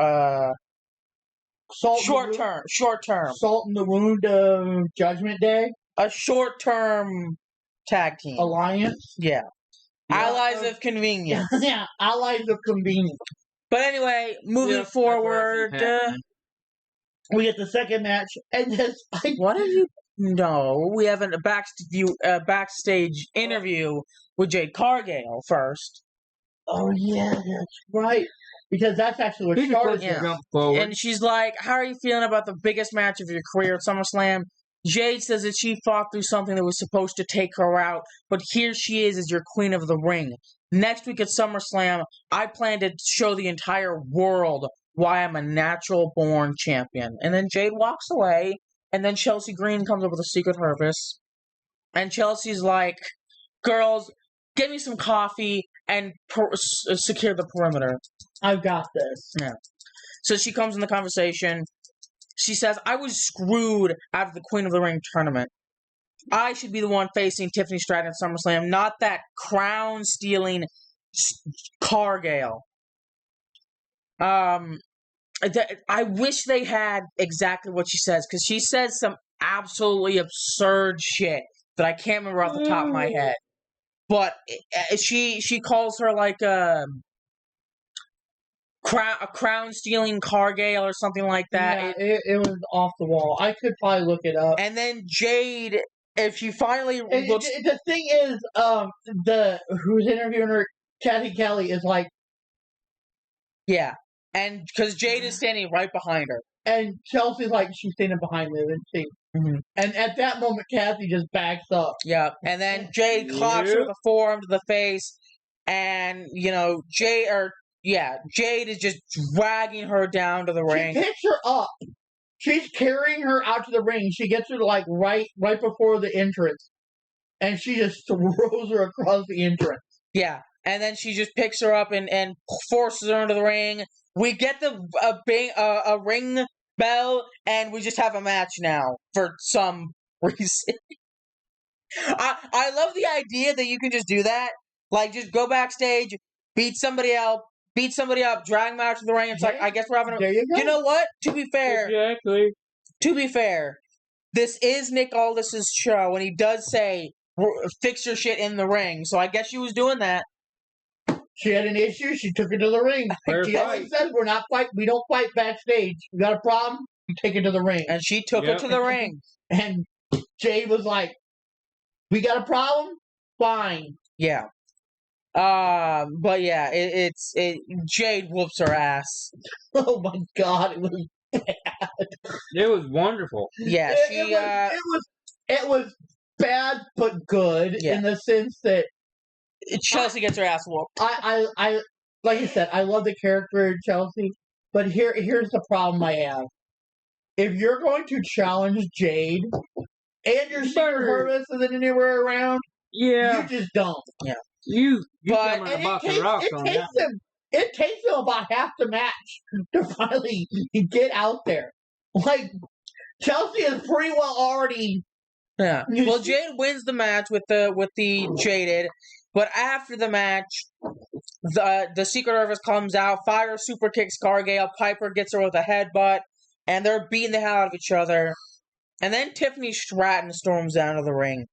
Short term. Salt in the wound of Judgment Day. A short term tag team alliance. Yeah. Allies of convenience. Yeah, allies of convenience. But anyway, moving forward, we get the second match, and this. What are you? No, we have a backstage interview with Jade Cargill first. Oh yeah, that's right. Because that's actually what started jump forward. And she's like, "How are you feeling about the biggest match of your career at SummerSlam?" Jade says that she fought through something that was supposed to take her out, but here she is as your queen of the ring. Next week at SummerSlam, I plan to show the entire world why I'm a natural-born champion. And then Jade walks away, and then Chelsea Green comes up with a Secret Service. And Chelsea's like, girls, get me some coffee and secure the perimeter. I've got this. Yeah. So she comes in the conversation. She says, I was screwed out of the Queen of the Ring tournament. I should be the one facing Tiffany Stratton at SummerSlam, not that crown-stealing Cargill. I wish they had exactly what she says, because she says some absolutely absurd shit that I can't remember off the top of my head. But she calls her like a crown-stealing Cargill or something like that. Yeah, it was off the wall. I could probably look it up. And then Jade, if she finally looks... The thing is, who's interviewing her, Kathy Kelly, is like... Yeah, and because Jade is standing right behind her. And Chelsea's like, she's standing behind me, isn't she? Mm-hmm. And at that moment, Kathy just backs up. Yeah, and then Jade clocks her with a forearm to the face, and, Jade is just dragging her down to the ring. She picks her up. She's carrying her out to the ring. She gets her like right before the entrance, and she just throws her across the entrance. Yeah, and then she just picks her up and forces her into the ring. We get a ring bell, and we just have a match now for some reason. I love the idea that you can just do that. Like, just go backstage, beat somebody up, drag them out to the ring. It's like, I guess we're having a... There you go. You know what? To be fair... Exactly. To be fair, this is Nick Aldis's show, and he does say, fix your shit in the ring. So I guess she was doing that. She had an issue. She took it to the ring. She always said, we don't fight backstage. You got a problem? You take it to the ring. And she took it to the ring. And Jade was like, we got a problem? Fine. Yeah. But yeah, Jade whoops her ass. Oh my god, it was bad. It was wonderful. Yeah, it was bad but good in the sense that Chelsea gets her ass whooped. I like I said, I love the character of Chelsea, but here's the problem I have. If you're going to challenge Jade and your Secret Service and then anywhere around, you just don't. Yeah. It takes them about half the match to finally get out there. Like, Chelsea is pretty well already. Yeah. Well, Jade wins the match with the Jaded, but after the match, the Secret Service comes out, Fire super kicks Cargale, Piper gets her with a headbutt, and they're beating the hell out of each other. And then Tiffany Stratton storms down to the ring.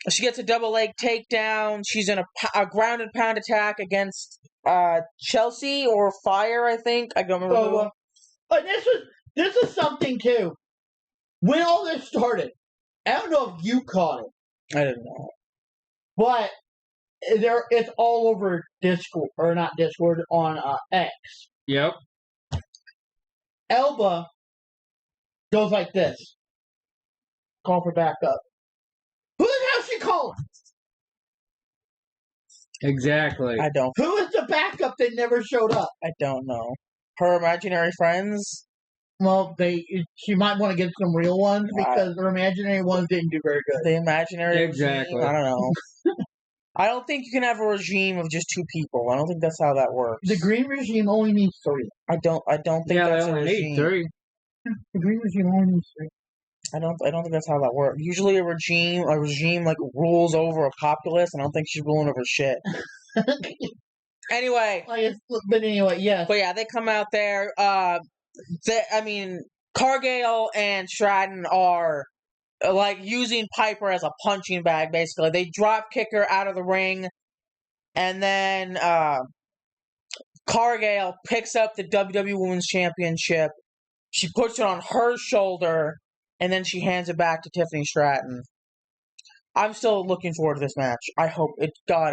She gets a double leg takedown. She's in a ground and pound attack against Chelsea or Fire, I think. I don't remember. But this is something too. When all this started, I don't know if you caught it. I didn't know. But it's all over Discord, or not Discord, on X. Yep. Elba goes like this. Call for backup. Who the hell is she calling? Exactly. I don't. Who is the backup that never showed up? I don't know. Her imaginary friends? Well, she might want to get some real ones because her imaginary ones didn't do very good. The imaginary Exactly. regime? I don't know. I don't think you can have a regime of just two people. I don't think that's how that works. The green regime only needs 3. I don't think that's they a only regime. need 3. The green regime only needs 3. I don't think that's how that works. Usually a regime like rules over a populace, and I don't think she's ruling over shit. Anyway. But anyway, yes. But yeah, they come out there. Cargale and Stratton are like using Piper as a punching bag, basically. They drop kick her out of the ring, and then Cargale picks up the WWE Women's Championship. She puts it on her shoulder, and then she hands it back to Tiffany Stratton. I'm still looking forward to this match. I hope it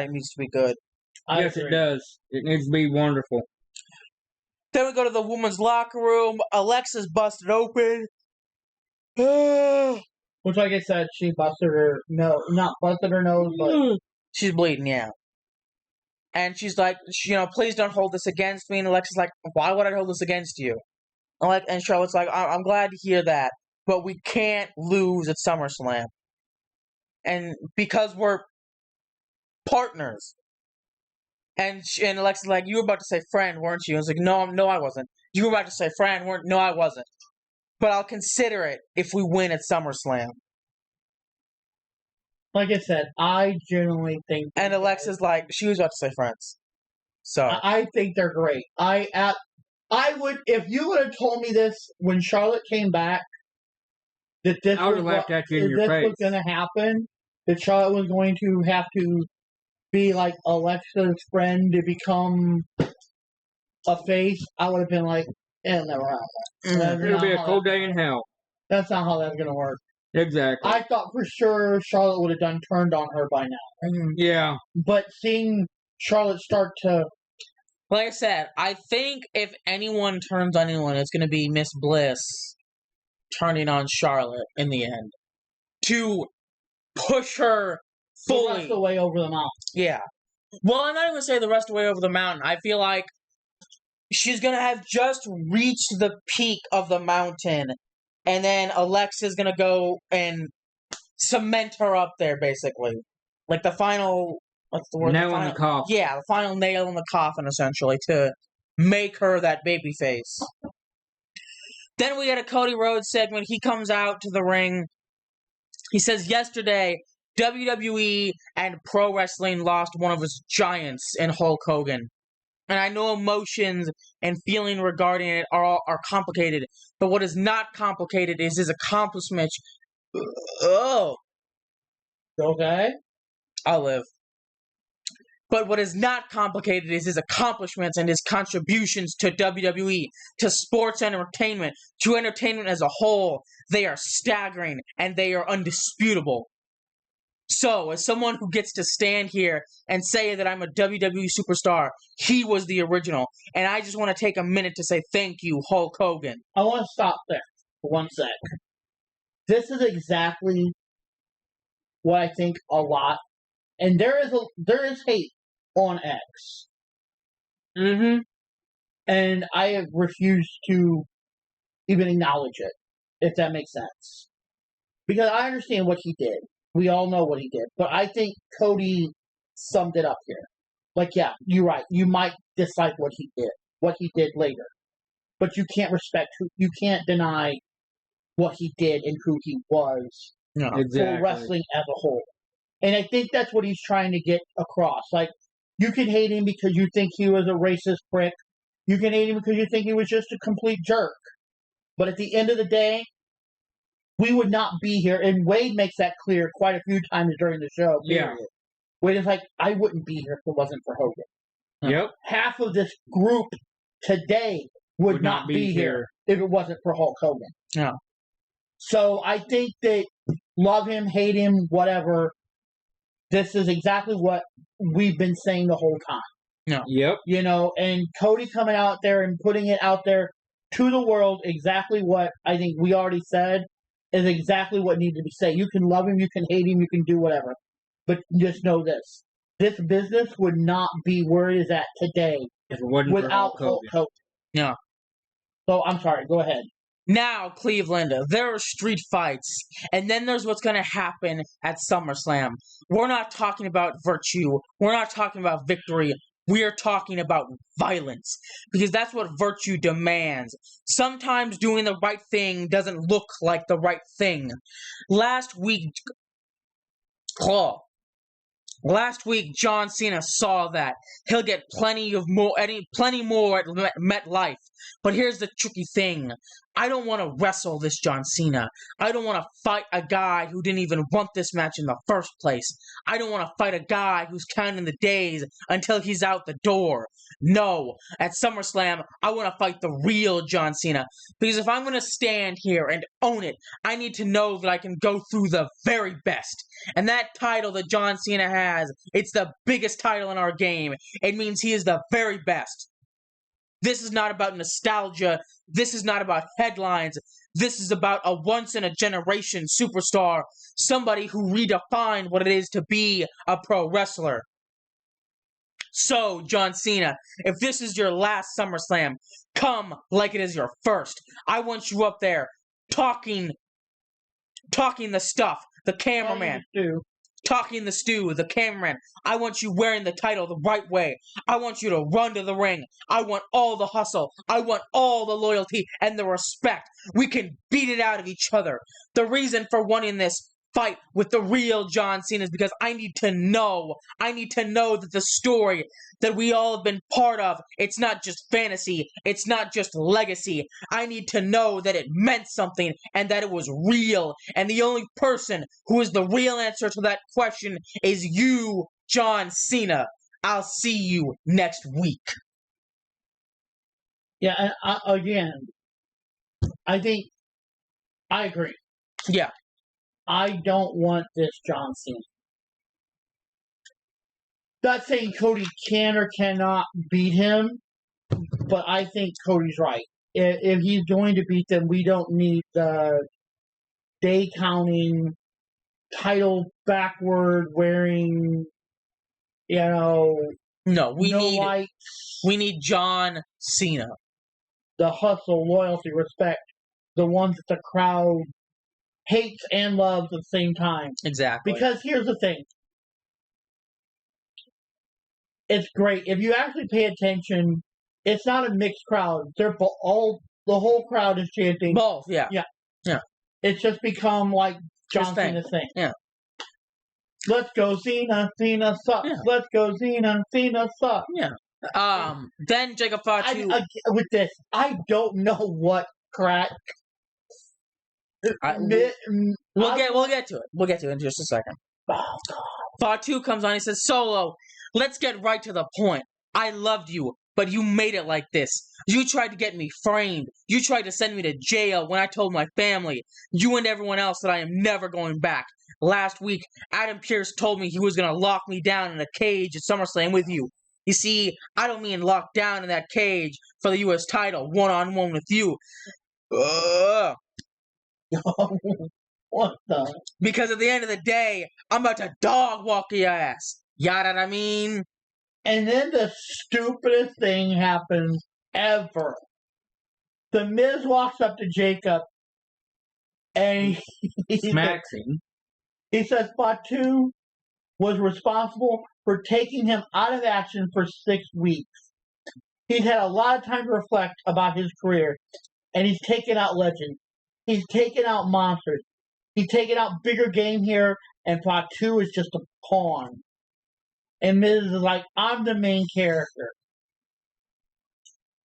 needs to be good. Yes, it does. It needs to be wonderful. Then we go to the women's locker room. Alexa's busted open. Which, like I said, she busted her nose. Not busted her nose, but she's bleeding, yeah. And she's like, please don't hold this against me. And Alexa's like, why would I hold this against you? And Charlotte's like, I'm glad to hear that, but we can't lose at SummerSlam. And because we're partners. And Alexa's like, you were about to say friend, weren't you? I was like, no, I wasn't. You were about to say friend, weren't? No, I wasn't. But I'll consider it if we win at SummerSlam. Like I said, I genuinely think. And Alexa's like, she was about to say friends. So I think they're great. I would, if you would have told me this when Charlotte came back, that this I would have laughed at you in your this face. was going to happen, that Charlotte was going to have to be like Alexa's friend to become a face, I would have been like, it'll never happen. It'll be a cold day in hell. That's not how that's going to work. Exactly. I thought for sure Charlotte would have turned on her by now. Yeah. But seeing Charlotte start to... Like I said, I think if anyone turns on anyone, it's going to be Miss Bliss turning on Charlotte in the end. To push her fully. The rest of the way over the mountain. Yeah. Well, I'm not even going to say the rest of the way over the mountain. I feel like she's going to have just reached the peak of the mountain, and then Alexa's going to go and cement her up there, basically. Like the final... What's the word? Nail in the coffin. Yeah, the final nail in the coffin, essentially, to make her that baby face. Then we get a Cody Rhodes segment. He comes out to the ring. He says, yesterday, WWE and pro wrestling lost one of its giants in Hulk Hogan. And I know emotions and feeling regarding it are complicated, but what is not complicated is his accomplishments. Oh. Okay. I'll live. But what is not complicated is his accomplishments and his contributions to WWE, to sports entertainment, to entertainment as a whole. They are staggering and they are undisputable. So, as someone who gets to stand here and say that I'm a WWE superstar, he was the original. And I just want to take a minute to say thank you, Hulk Hogan. I want to stop there for 1 sec. This is exactly what I think a lot. And there is hate on X. Mm-hmm. And I refuse to even acknowledge it, if that makes sense. Because I understand what he did. We all know what he did. But I think Cody summed it up here. Like, yeah, you're right. You might dislike what he did later. but you can't deny what he did and who he was Exactly. for wrestling as a whole. And I think that's what he's trying to get across. Like, you can hate him because you think he was a racist prick. You can hate him because you think he was just a complete jerk. But at the end of the day, we would not be here. And Wade makes that clear quite a few times during the show. Period. Yeah. Wade is like, I wouldn't be here if it wasn't for Hogan. Yep. Half of this group today would not be here if it wasn't for Hulk Hogan. Yeah. So I think that love him, hate him, whatever, this is exactly what we've been saying the whole time. No. Yep. You know, and Cody coming out there and putting it out there to the world, exactly what I think we already said is exactly what needed to be said. You can love him, you can hate him, you can do whatever. But just know this. This business would not be where it is at today If it wasn't without for Hulk Hulk Hogan. Yeah. So, I'm sorry, go ahead. Now, Cleveland, there are street fights, and then there's what's going to happen at SummerSlam. We're not talking about virtue. We're not talking about victory. We are talking about violence, because that's what virtue demands. Sometimes doing the right thing doesn't look like the right thing. Last week, John Cena saw that. He'll get plenty more at MetLife. But here's the tricky thing. I don't want to wrestle this John Cena. I don't want to fight a guy who didn't even want this match in the first place. I don't want to fight a guy who's counting the days until he's out the door. No. At SummerSlam, I want to fight the real John Cena. Because if I'm going to stand here and own it, I need to know that I can go through the very best. And that title that John Cena has, it's the biggest title in our game. It means he is the very best. This is not about nostalgia. This is not about headlines. This is about a once-in-a-generation superstar. Somebody who redefined what it is to be a pro wrestler. So, John Cena, if this is your last SummerSlam, come like it is your first. I want you up there talking the stuff, the cameraman. Talking the stew, the cameraman. I want you wearing the title the right way. I want you to run to the ring. I want all the hustle. I want all the loyalty and the respect. We can beat it out of each other. The reason for wanting this fight with the real John Cena is because I need to know that the story that we all have been part of, it's not just fantasy, it's not just legacy. I need to know that it meant something and that it was real. And the only person who is the real answer to that question is you, John Cena. I'll see you next week. Yeah, again, I think I agree. Yeah. I don't want this John Cena. Not saying Cody can or cannot beat him, but I think Cody's right. If he's going to beat them, we don't need the day counting, title backward wearing, No, we need John Cena. The hustle, loyalty, respect, the ones that the crowd hates and loves at the same time. Exactly. Because here's the thing. It's great. If you actually pay attention, it's not a mixed crowd. The whole crowd is chanting. Both, yeah. Yeah. It's just become like John Cena's thing. Yeah. Let's go Cena, Cena sucks. Yeah. Let's go Cena, Cena sucks. Yeah. Then Jacob Fatu. With this, I don't know what crack. We'll get to it. We'll get to it in just a second. Oh, Fatu comes on. He says, "Solo, let's get right to the point. I loved you, but you made it like this. You tried to get me framed. You tried to send me to jail when I told my family. You and everyone else that I am never going back. Last week, Adam Pearce told me he was going to lock me down in a cage at SummerSlam with you. You see, I don't mean locked down in that cage for the U.S. title, one-on-one with you. What the? Because at the end of the day, I'm about to dog walk your ass. You know what I mean?" And then the stupidest thing happens ever. The Miz walks up to Jacob and he smacks him. He says Fatu was responsible for taking him out of action for 6 weeks. He's had a lot of time to reflect about his career, and he's taken out legends. He's taken out monsters. He's taken out bigger game here, and Fatu is just a pawn. And Miz is like, I'm the main character.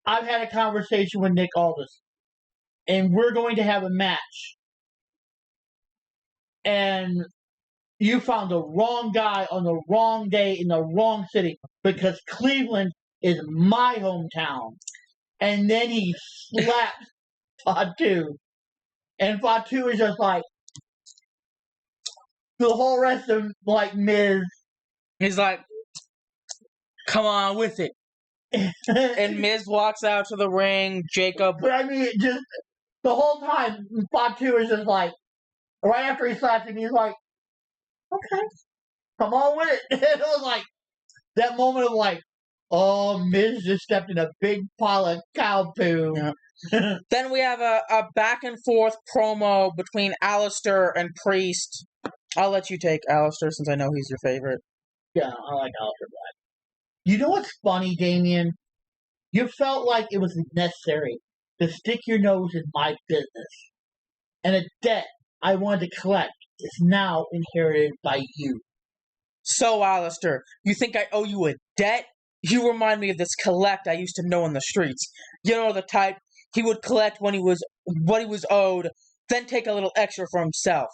I've had a conversation with Nick Aldis, and we're going to have a match. And you found the wrong guy on the wrong day in the wrong city because Cleveland is my hometown. And then he slaps Fatu. And Fatu is just like, the whole rest of, like, Miz. He's like, come on with it. And Miz walks out to the ring. Jacob. But I mean, just the whole time, Fatu is just like, right after he slaps him, he's like, okay, come on with it. It was like that moment of like, oh, Miz just stepped in a big pile of cow poo. Yeah. Then we have a back and forth promo between Alistair and Priest. I'll let you take Alistair since I know he's your favorite. Yeah, I like Alistair Black. You know what's funny, Damien? You felt like it was necessary to stick your nose in my business. And a debt I wanted to collect is now inherited by you. So, Alistair, you think I owe you a debt? You remind me of this collect I used to know in the streets. You know, the type he would collect when he was what he was owed, then take a little extra for himself.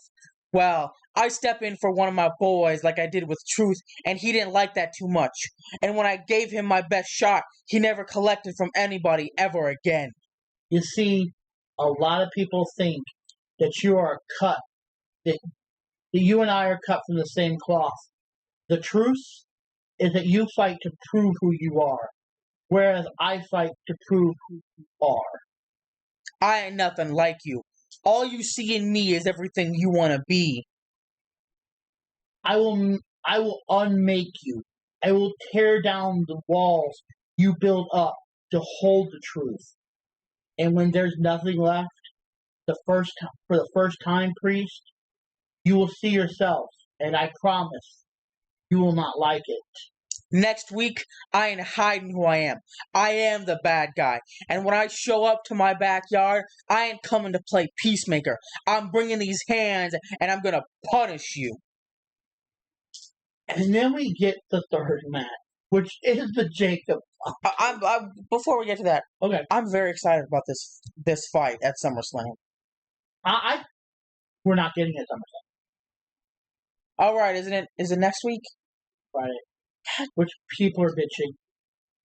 Well, I step in for one of my boys like I did with Truth, and he didn't like that too much. And when I gave him my best shot, he never collected from anybody ever again. You see, a lot of people think that you are cut, that you and I are cut from the same cloth. The truth is that you fight to prove who you are, whereas I fight to prove who you are. I ain't nothing like you. All you see in me is everything you want to be. I will unmake you. I will tear down the walls you build up to hold the truth. And when there's nothing left, for the first time, Priest, you will see yourself, and I promise you will not like it. Next week, I ain't hiding who I am. I am the bad guy. And when I show up to my backyard, I ain't coming to play peacemaker. I'm bringing these hands, and I'm going to punish you. And then we get the third match, which is the Jacob. Before we get to that, Okay, I'm very excited about this fight at SummerSlam. We're not getting it SummerSlam All right, isn't it? Is it next week? Friday, which people are bitching.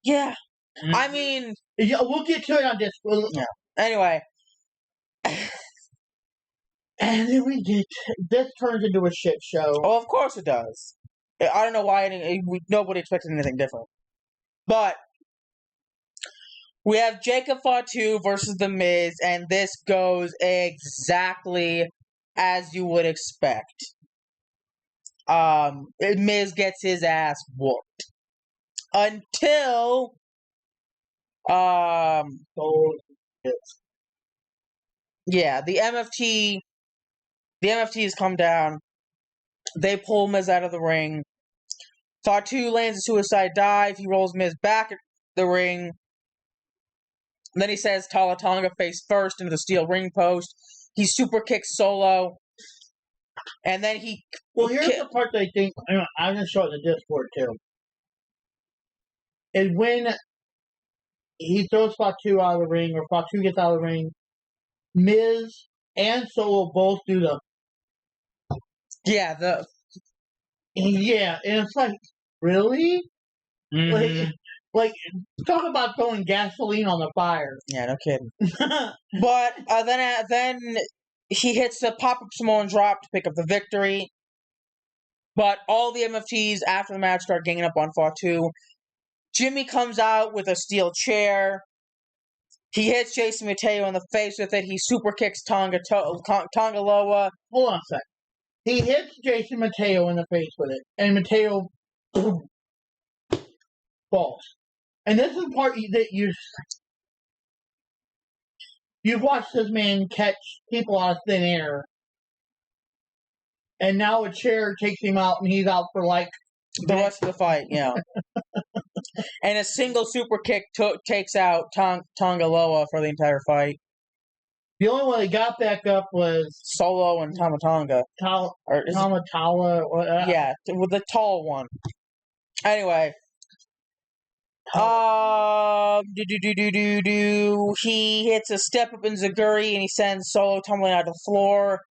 Yeah. Mm-hmm. I mean, yeah, we'll get to it on this. Yeah. Anyway. And then this turns into a shit show. Oh, of course it does. I don't know why nobody expected anything different. But we have Jacob Fatu versus The Miz, and this goes exactly as you would expect. Miz gets his ass whooped. Until yeah, the MFTs come down. They pull Miz out of the ring. Fatu lands a suicide dive. He rolls Miz back at the ring. Then he says Tala Tonga face first into the steel ring post. He super kicks Solo. And then he... Well, here's the part that I think... I'm going to show it in the Discord, too. And when he throws Fatu out of the ring, or Fatu gets out of the ring, Miz and Solo both do the... Yeah, Yeah, and it's like, really? Mm-hmm. Like, talk about throwing gasoline on the fire. Yeah, no kidding. But then he hits the pop-up Samoan drop to pick up the victory. But all the MFTs after the match start ganging up on Fatu. Jimmy comes out with a steel chair. He hits Jason Mateo in the face with it. He super kicks Tonga Loa. Hold on a sec. He hits Jason Mateo in the face with it, and Mateo falls. And this is the part that you've watched this man catch people out of thin air, and now a chair takes him out, and he's out for like the rest of the fight. Yeah. And a single super kick takes out Tonga Loa for the entire fight. The only one that got back up was Solo and Tama Tonga. Tamatala. Yeah, with the tall one. Anyway. He hits a step up in Zaguri and he sends Solo tumbling out the floor.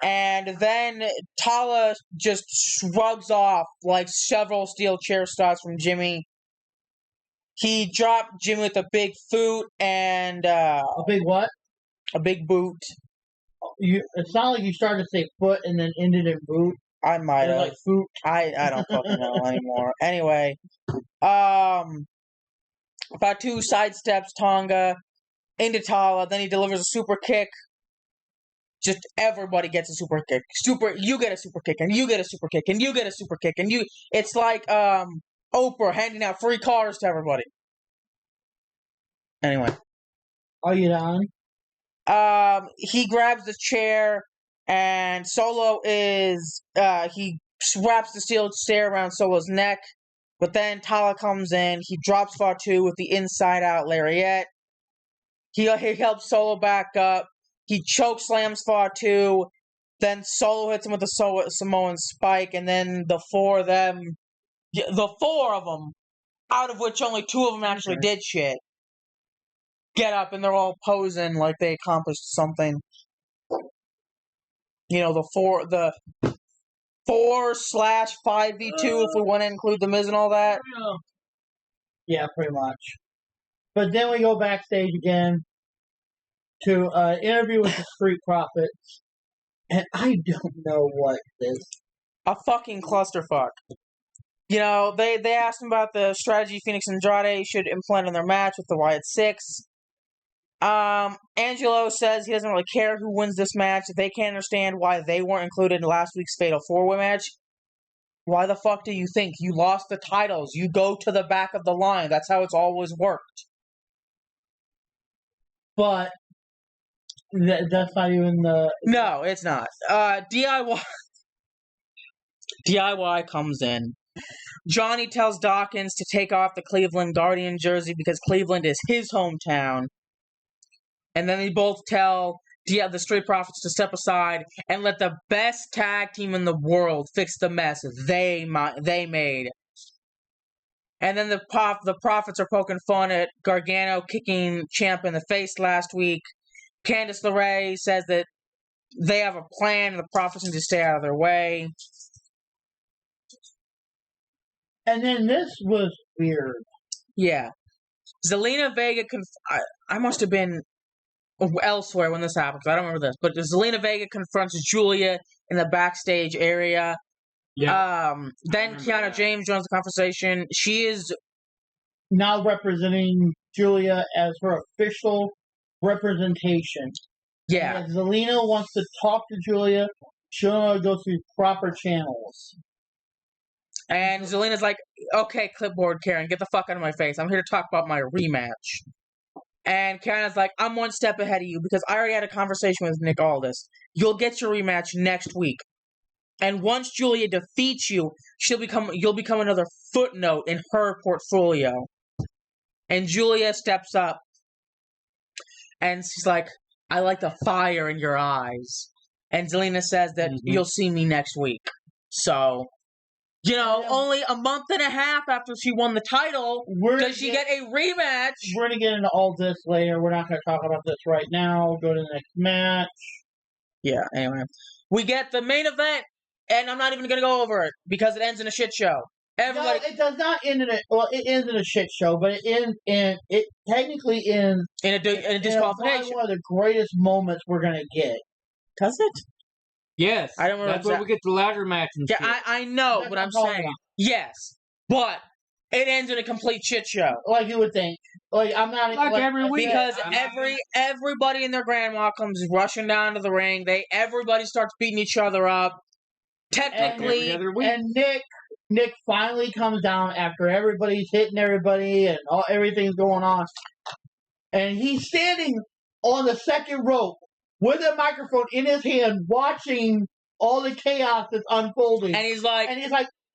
And then Tala just shrugs off like several steel chair shots from Jimmy. He dropped Jimmy with a big boot and a big what? A big boot. It sounded like you started to say foot and then ended in boot. I might have. Like foot. I don't fucking know anymore. Anyway, Fatu sidesteps Tonga into Tala. Then he delivers a super kick. Just everybody gets a super kick. You get a super kick, and you get a super kick, and you get a super kick, and you. It's like Oprah handing out free cars to everybody. Anyway, are you done? He grabs the chair, and Solo is he wraps the steel chair around Solo's neck, but then Tala comes in. He drops Fatu with the inside out lariat. He helps Solo back up. He choke slams Fatu. Then Solo hits him with a Samoan spike, and then the four of them, out of which only two of them actually did shit, get up and they're all posing like they accomplished something. You know, the 4/5v2 if we want to include the Miz and all that. Yeah, pretty much. But then we go backstage again to interview with the Street Profits, and I don't know what this. A fucking clusterfuck. You know, they asked him about the strategy Phoenix and Andrade should implement in their match with the Wyatt Six. Angelo says he doesn't really care who wins this match. They can't understand why they weren't included in last week's Fatal 4-Way match. Why the fuck do you think? You lost the titles. You go to the back of the line. That's how it's always worked. But that's not even the... No, it's not. DIY comes in. Johnny tells Dawkins to take off the Cleveland Guardian jersey because Cleveland is his hometown. And then they both tell the Street Profits to step aside and let the best tag team in the world fix the mess they made. And then the Profits are poking fun at Gargano kicking Ciampa in the face last week. Candice LeRae says that they have a plan and the Profits need to stay out of their way. And then this was weird. Yeah. Zelina Vega, I must have been elsewhere when this happened, because I don't remember this, but Zelina Vega confronts Julia in the backstage area. Yeah. Then Kiana James joins the conversation. She is now representing Julia as her official representation. Yeah. And if Zelina wants to talk to Julia, she'll go through proper channels. And Zelina's like, okay, clipboard Karen, get the fuck out of my face. I'm here to talk about my rematch. And Karen's like, I'm one step ahead of you because I already had a conversation with Nick Aldis. You'll get your rematch next week. And once Julia defeats you, you'll become another footnote in her portfolio. And Julia steps up and she's like, I like the fire in your eyes. And Zelina says that you'll see me next week. So, you know, only a month and a half after she won the title, does she get a rematch? We're going to get into all this later. We're not going to talk about this right now. Go to the next match. Yeah, anyway. We get the main event, and I'm not even going to go over it because it ends in a shit show. No, it does not end in a... Well, it ends in a shit show, but it technically ends in a disqualification. One of the greatest moments we're going to get. Does it? Yes. I don't remember. That's where we get the ladder match and shit. I know what I'm saying. Yes. But it ends in a complete shit show. Like you would think. Like, I'm not... Like every week. Because everybody and their grandma comes rushing down to the ring. Everybody starts beating each other up. Technically... And Nick finally comes down after everybody's hitting everybody and everything's going on. And he's standing on the second rope with a microphone in his hand watching all the chaos that's unfolding. And he's like,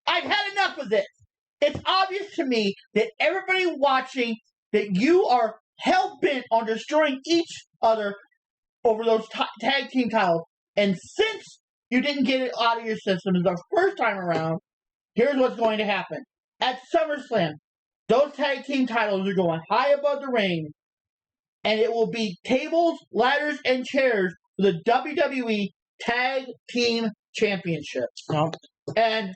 I've had enough of this. It's obvious to me that everybody watching that you are hell-bent on destroying each other over those tag team titles. And since you didn't get it out of your system the first time around, here's what's going to happen. At SummerSlam, those tag team titles are going high above the ring, and it will be tables, ladders, and chairs for the WWE Tag Team Championships. No. And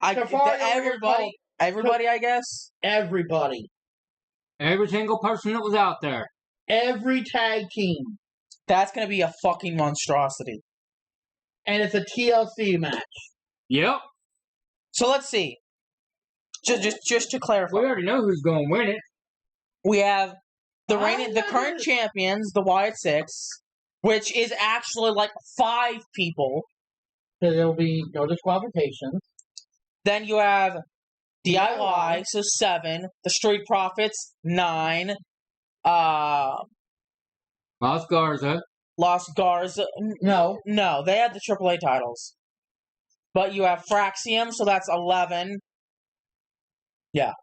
everybody, I guess? Everybody. Every single person that was out there. Every tag team. That's going to be a fucking monstrosity. And it's a TLC match. Yep. So let's see. Just to clarify. We already know who's going to win it. We have the current champions, the Wyatt Six, which is actually like 5 people. So there'll be no disqualifications. Then you have DIY, so 7. The Street Profits, 9. Los Garza. No, they had the AAA titles. But you have Fraxium, so that's 11. Yeah.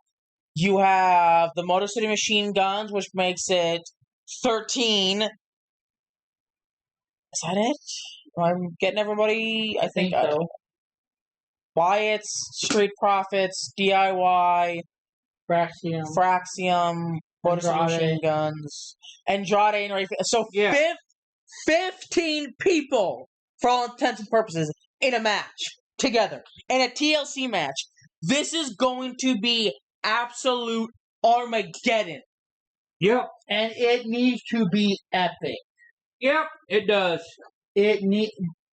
You have the Motor City Machine Guns, which makes it 13. Is that it? I'm getting everybody. I think so. Wyatt's, Street Profits, DIY, Fraxium, Motor City Machine Guns, Andrade, and Ray. So 15 people, for all intents and purposes, in a match together. In a TLC match. This is going to be absolute Armageddon. Yep. And it needs to be epic. Yep, it does.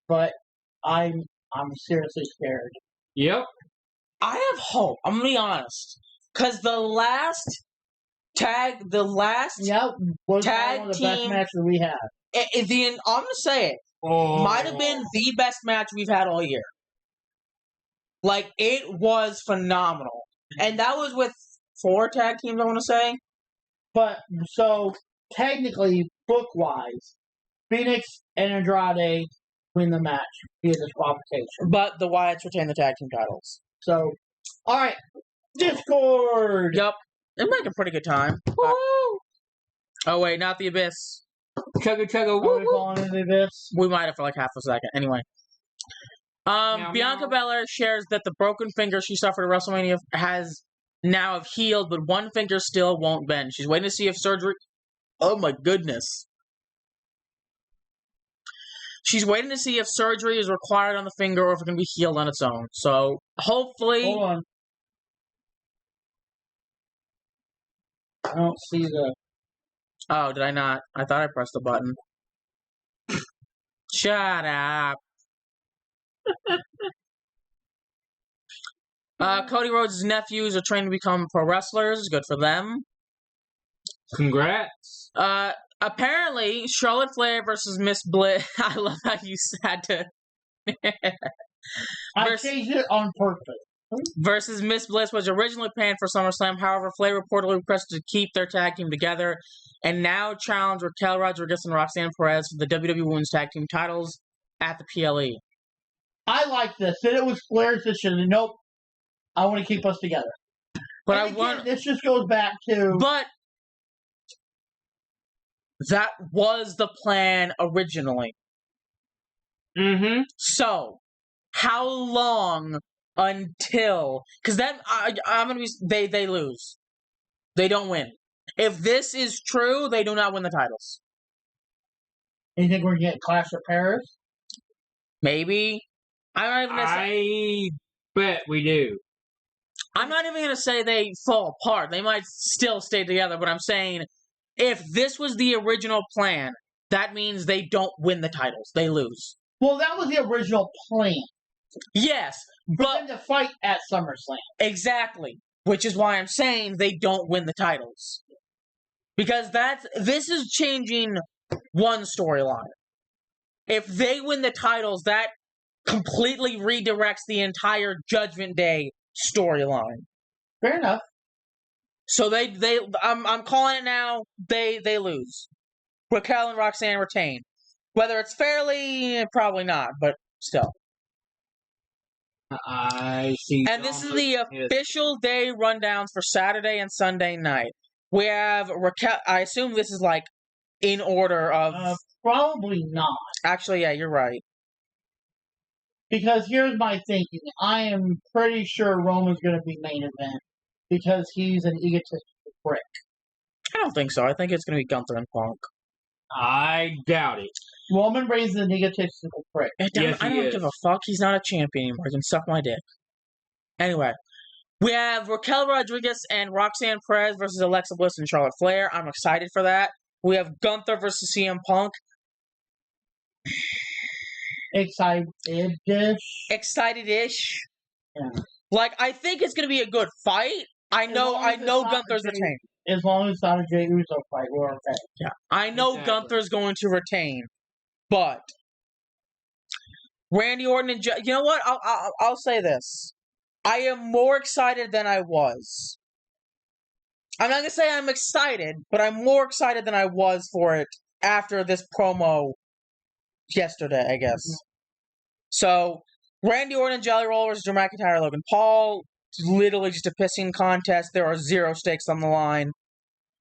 But I'm seriously scared. Yep. I have hope. I'm gonna be honest, because the last was tag one of the team best matches we had. I'm gonna say it. Might have been the best match we've had all year. Like, it was phenomenal. And that was with 4 tag teams, I want to say. But, so, technically, book-wise, Phoenix and Andrade win the match via disqualification. But the Wyatts retain the tag team titles. So, alright. Discord! Yep. They're making pretty good time. Woo! Oh, wait, not the Abyss. Chugga, Are we falling into the Abyss? We might have for like half a second. Anyway. Bianca Belair shares that the broken finger she suffered at WrestleMania has now healed, but one finger still won't bend. She's waiting to see if surgery... Oh my goodness. She's waiting to see if surgery is required on the finger or if it can be healed on its own. So, hopefully... Hold on. I don't see the... Oh, did I not? I thought I pressed the button. Shut up. Cody Rhodes' nephews are trained to become pro wrestlers. Good for them. Congrats. Apparently, Charlotte Flair versus Miss Bliss. I love how you had to. I changed it on purpose. Versus Miss Bliss was originally planned for SummerSlam. However, Flair reportedly requested to keep their tag team together and now challenge Raquel Rodriguez and Roxanne Perez for the WWE Women's Tag Team titles at the PLE. I like this. Then it was Flair's decision. Nope. I want to keep us together. But this just goes back to... But that was the plan originally. Mm-hmm. So, how long until... Because then, I'm going to be... They lose. They don't win. If this is true, they do not win the titles. You think we're going to get Clash of Paris? Maybe. I bet we do. I'm not even going to say they fall apart. They might still stay together, but I'm saying if this was the original plan, that means they don't win the titles. They lose. Well, that was the original plan. Yes, for them to fight at SummerSlam. Exactly. Which is why I'm saying they don't win the titles. Because this is changing one storyline. If they win the titles, that completely redirects the entire Judgment Day storyline. Fair enough. So I'm calling it now. They lose. Raquel and Roxanne retain. Whether it's fairly, probably not, but still. I see. And this is the official day rundowns for Saturday and Sunday night. We have Raquel. I assume this is like in order of. Probably not. Actually, yeah, you're right. Because here's my thinking. I am pretty sure Roman's going to be main event because he's an egotistical prick. I don't think so. I think it's going to be Gunther and Punk. I doubt it. Roman Reigns is an egotistical prick. I don't give a fuck. He's not a champion anymore. He can suck my dick. Anyway, we have Raquel Rodriguez and Roxanne Perez versus Alexa Bliss and Charlotte Flair. I'm excited for that. We have Gunther versus CM Punk. Excited-ish. Excited-ish. Yeah. Like, I think it's going to be a good fight. I know Gunther's retaining. As long as it's not a Jey Uso fight, we're okay. Yeah, I know Gunther's going to retain, but Randy Orton and you know what? I'll say this: I am more excited than I was. I'm not gonna say I'm excited, but I'm more excited than I was for it after this promo yesterday, I guess. So, Randy Orton and Jelly Roll versus Drew McIntyre, Logan Paul. Literally just a pissing contest. There are zero stakes on the line.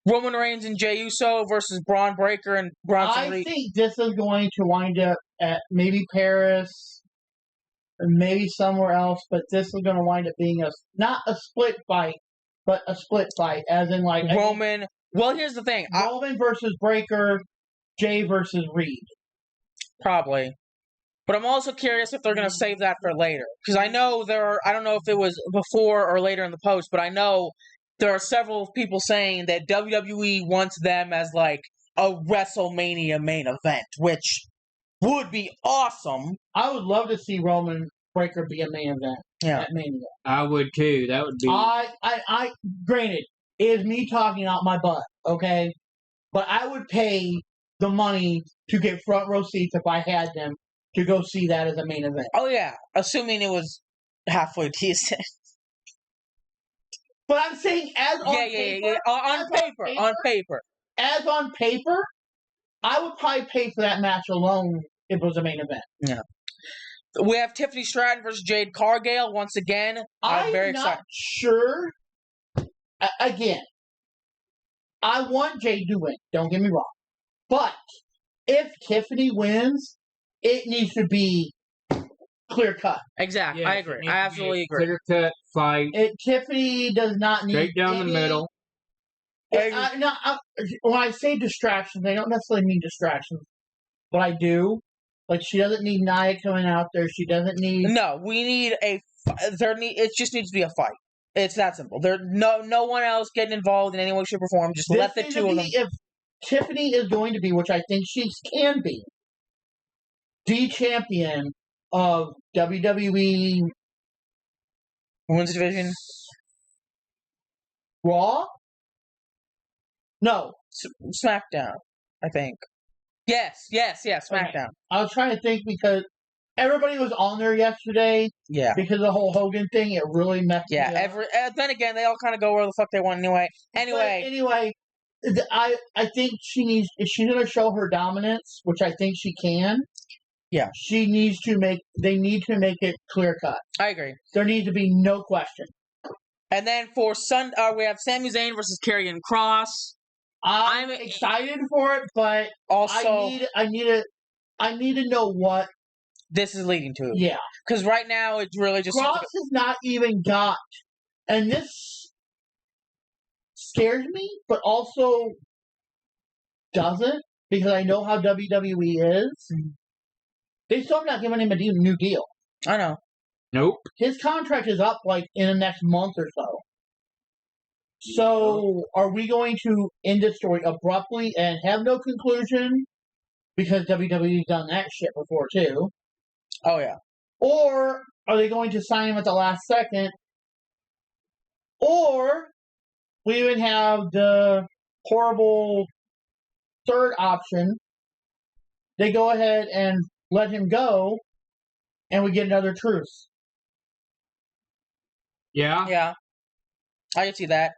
Roman Reigns and Jey Uso versus Braun Breaker and Bronson Reed. I think this is going to wind up at maybe Paris or maybe somewhere else, but this is going to wind up being not a split fight, but a split fight, as in like Roman. Well, here's the thing: Roman versus Breaker, Jey versus Reed. Probably. But I'm also curious if they're going to save that for later. Because I know I don't know if it was before or later in the post, but I know there are several people saying that WWE wants them as like a WrestleMania main event, which would be awesome. I would love to see Roman Breaker be a main event. Yeah. At Mania. I would too. That would be. I granted, it is me talking out my butt, okay? But I would pay the money to get front row seats if I had them to go see that as a main event. Oh, yeah. Assuming it was halfway decent. But I'm saying as on paper. Yeah. On paper. As on paper, I would probably pay for that match alone if it was a main event. Yeah. We have Tiffany Stratton versus Jade Cargill once again. I'm very excited. Not sure. Again, I want Jade to win. Don't get me wrong. But if Tiffany wins, it needs to be clear cut. Exactly. Yes, I agree. I absolutely agree. Clear cut fight. Tiffany does not need straight down the middle. When I say distractions, I don't necessarily mean distractions, but I do. Like, she doesn't need Nia coming out there. She doesn't need. No, we need it just needs to be a fight. It's that simple. No one else getting involved in any way, shape, or form. Just let the two of them. If Tiffany is going to be, which I think she can be, the champion of WWE Women's Division, Raw. No, SmackDown. I think. Yes, SmackDown. Okay. I was trying to think because everybody was on there yesterday. Yeah. Because of the whole Hogan thing, it really messed me up. Then again, they all kind of go where the fuck they want anyway. Anyway, I think if she's going to show her dominance, which I think she can. Yeah. They need to make it clear cut. I agree. There needs to be no question. And then for we have Sami Zayn versus Karrion Kross. I'm excited for it, but also I need to know what this is leading to. Yeah, because right now it's really just Kross has not even got, and this scares me, but also doesn't because I know how WWE is. Mm-hmm. They still have not given him a new deal. I know. Nope. His contract is up like in the next month or so. So, are we going to end this story abruptly and have no conclusion? Because WWE's done that shit before, too. Oh, yeah. Or are they going to sign him at the last second? Or we would have the horrible third option. They go ahead and let him go, and we get another truce. Yeah. Yeah. I can see that.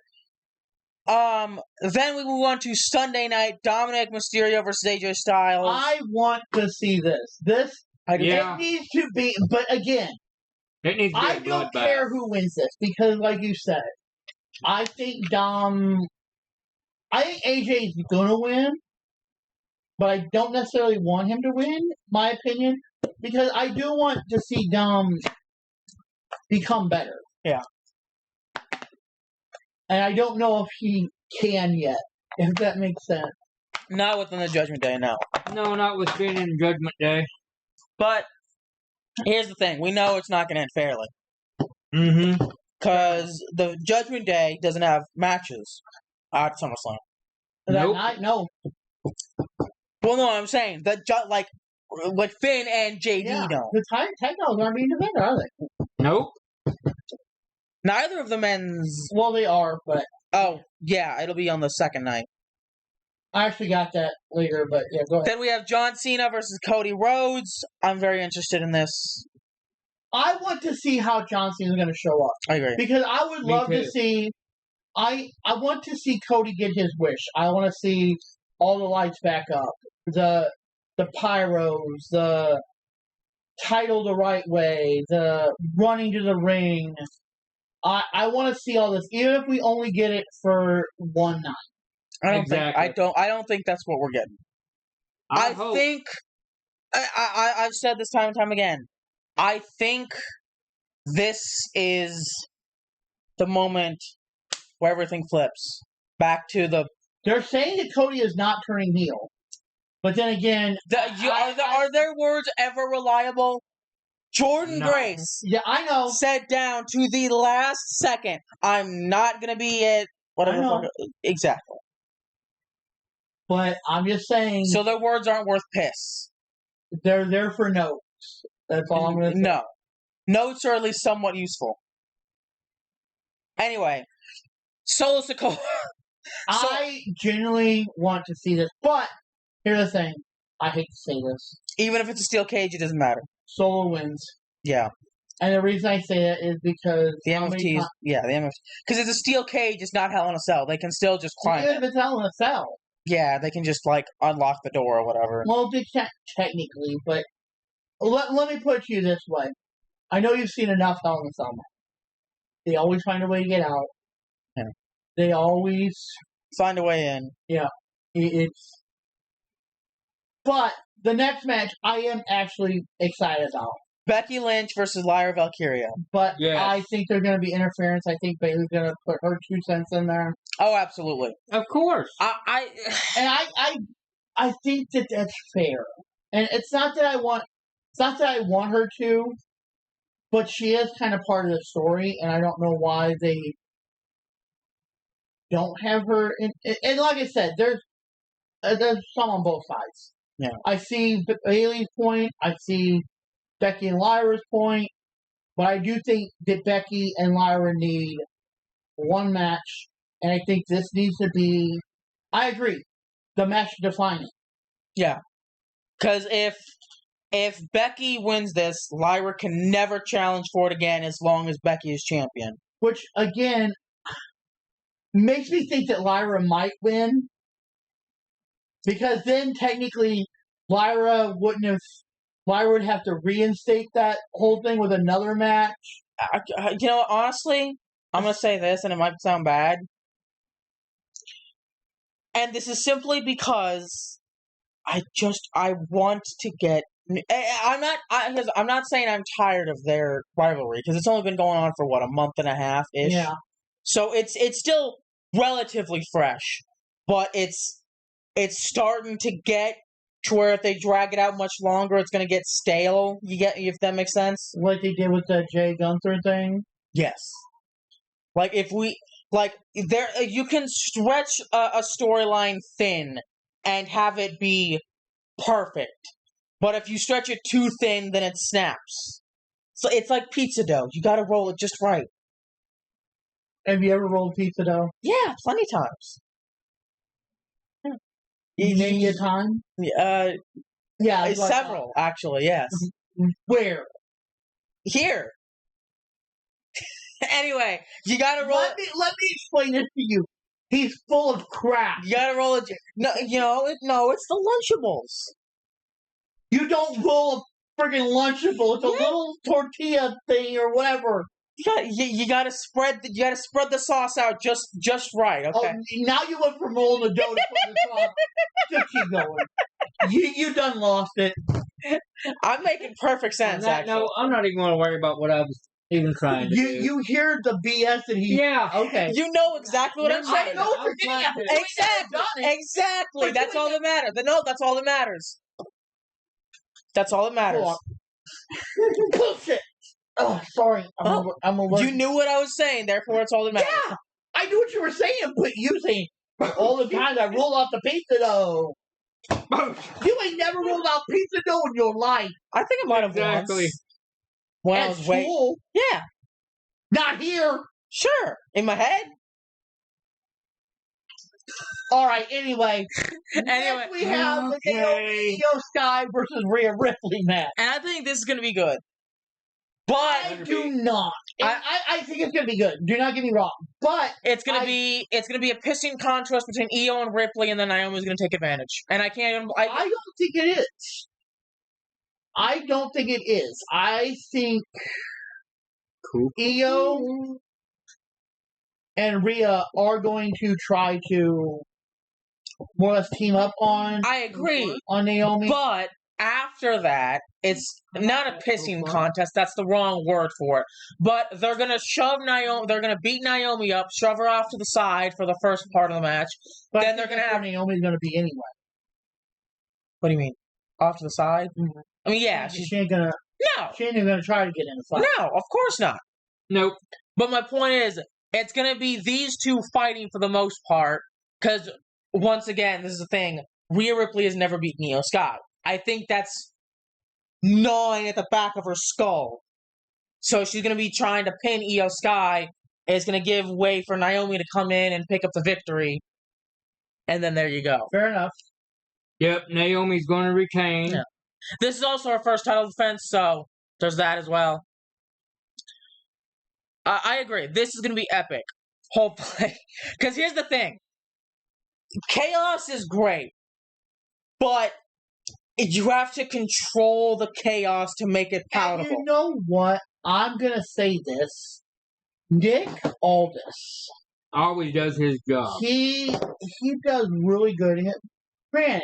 Then we move on to Sunday night, Dominic Mysterio versus AJ Styles. I want to see this. It needs to be, but again, It needs to be I a don't bloodbath. care who wins this because, like you said, I think AJ is gonna win, but I don't necessarily want him to win. My opinion, because I do want to see Dom become better. Yeah. And I don't know if he can yet, if that makes sense. Not within the Judgment Day, no. No, not with being in Judgment Day. But here's the thing: we know it's not going to end fairly Mm-hmm. because the Judgment Day doesn't have matches at SummerSlam. Nope. That night, no. Well, no, I'm saying that like Finn and JD Yeah, don't. the tag titles aren't being defended, are they? Nope. Neither of the men's. Well, they are, but Oh, yeah, it'll be on the second night. I actually got that later. But yeah, go ahead. Then we have John Cena versus Cody Rhodes. I'm very interested in this. I want to see how John Cena is going to show up I agree. because I would Me love to too. see. I want to see Cody get his wish. I want to see all the lights back up, the pyros, the title the right way, the running to the ring. I want to see all this, even if we only get it for one night. Exactly. I don't think that's what we're getting. I I hope. think I've said this time and time again. I think this is the moment where everything flips back to the. They're saying that Cody is not turning heel, but then again, Are their words ever reliable? Jordan No. Grace yeah, I know. said down to the last second, "I'm not gonna be it." Whatever. I know. the fuck- Exactly. But I'm just saying, So their words aren't worth piss. they're there for notes. That's all I'm going to say. No. Notes are at least somewhat useful. Anyway, Solo Sikoa. I genuinely want to see this, but here's the thing. I hate to say this. Even if it's a steel cage, it doesn't matter. Solo wins. Yeah. And the reason I say that is because The how many MFT is. times- Yeah, the MFT. Because it's a steel cage, it's not Hell in a Cell. They can still just climb even it. if it's Hell in a Cell. Yeah, they can just, like, unlock the door or whatever. Well, they can't technically, but let me put it to you this way. I know you've seen enough Hell in a Cell. They always find a way to get out. Yeah. They always Find a way in. it's. But the next match, I am actually excited about. Becky Lynch versus Lyra Valkyria. But Yes. I think there's going to be interference. I think Bayley's going to put her 2 cents in there, Oh, absolutely. Of course. and I think that that's fair. And it's not that I want her to, but she is kind of part of the story, and I don't know why they don't have her. And like I said, there's some on both sides. Yeah. I see Bayley's point. I see Becky and Lyra's point. But I do think that Becky and Lyra need one match. And I think this needs to be, I agree, the match to define it. Yeah. Because if Becky wins this, Lyra can never challenge for it again as long as Becky is champion. Which, again, makes me think that Lyra might win. Because then, technically, Lyra would have to reinstate that whole thing with another match. You know, honestly, I'm going to say this, and it might sound bad. And this is simply because I want to get. I'm not saying I'm tired of their rivalry because it's only been going on for what, a month and a half ish. Yeah. So it's still relatively fresh, but it's starting to get to where if they drag it out much longer, it's going to get stale. If that makes sense. Like they did with the Jay Gunther thing. Yes. Like if we you can stretch a storyline thin and have it be perfect, but if you stretch it too thin, then it snaps. So it's like pizza dough. You got to roll it just right. Have you ever rolled pizza dough? Yeah, plenty of times. Name me a time? Yeah, like, Several, actually, yes. Where? Here. Anyway, you gotta roll Let me explain this to you. He's full of crap. You gotta roll it. No, it's the Lunchables. You don't roll freaking Lunchable. It's a little tortilla thing or whatever. You gotta spread the sauce out just right. Okay. Oh, now you went from rolling the dough to putting the sauce. Just keep going. You done lost it. I'm making perfect sense. Actually, no, I'm not even going to worry about what I was even trying to do. You hear the BS that he. Yeah. Okay. you know exactly what I'm saying. I know what you're getting at. Exactly. That's all that matters. No, that's all that matters. That's all that matters. Bullshit. Oh, sorry. I'm allergic. You knew what I was saying, therefore it's all that matters. Yeah, I knew what you were saying, but you saying all the times I roll out the pizza dough. You ain't never rolled out pizza dough in your life. I think it might have once. When I was school. Yeah. Not here. Sure. In my head. All right. Anyway, next we have the Io Sky versus Rhea Ripley match, and I think this is going to be good. But I do not. I think it's going to be good. Do not get me wrong. But it's going to be a pissing contest between Io and Ripley, and then Naomi's going to take advantage. And I can't. I don't think it is. I don't think it is. I think Io and Rhea are going to try to more or less team up on. I agree on Naomi, but after that, it's not a pissing contest. That's the wrong word for it. But they're going to shove Naomi. They're going to beat Naomi up, shove her off to the side for the first part of the match. But then they're going to have Naomi's going to be anyway. What do you mean? Off to the side? Mm-hmm. I mean, yeah, she ain't gonna. No, she ain't even gonna try to get in the fight. No, of course not. Nope. But my point is, it's gonna be these two fighting for the most part. Because once again, this is the thing: Rhea Ripley has never beaten Io Sky. I think that's gnawing at the back of her skull. So she's gonna be trying to pin Io Sky. It's gonna give way for Naomi to come in and pick up the victory. And then there you go. Fair enough. Yep, Naomi's going to retain. Yeah. This is also her first title defense, so there's that as well. I agree. This is going to be epic. Hopefully. Because here's the thing. Chaos is great. But you have to control the chaos to make it palatable. And you know what? I'm going to say this. Nick Aldis always does his job. He does really good. Granted,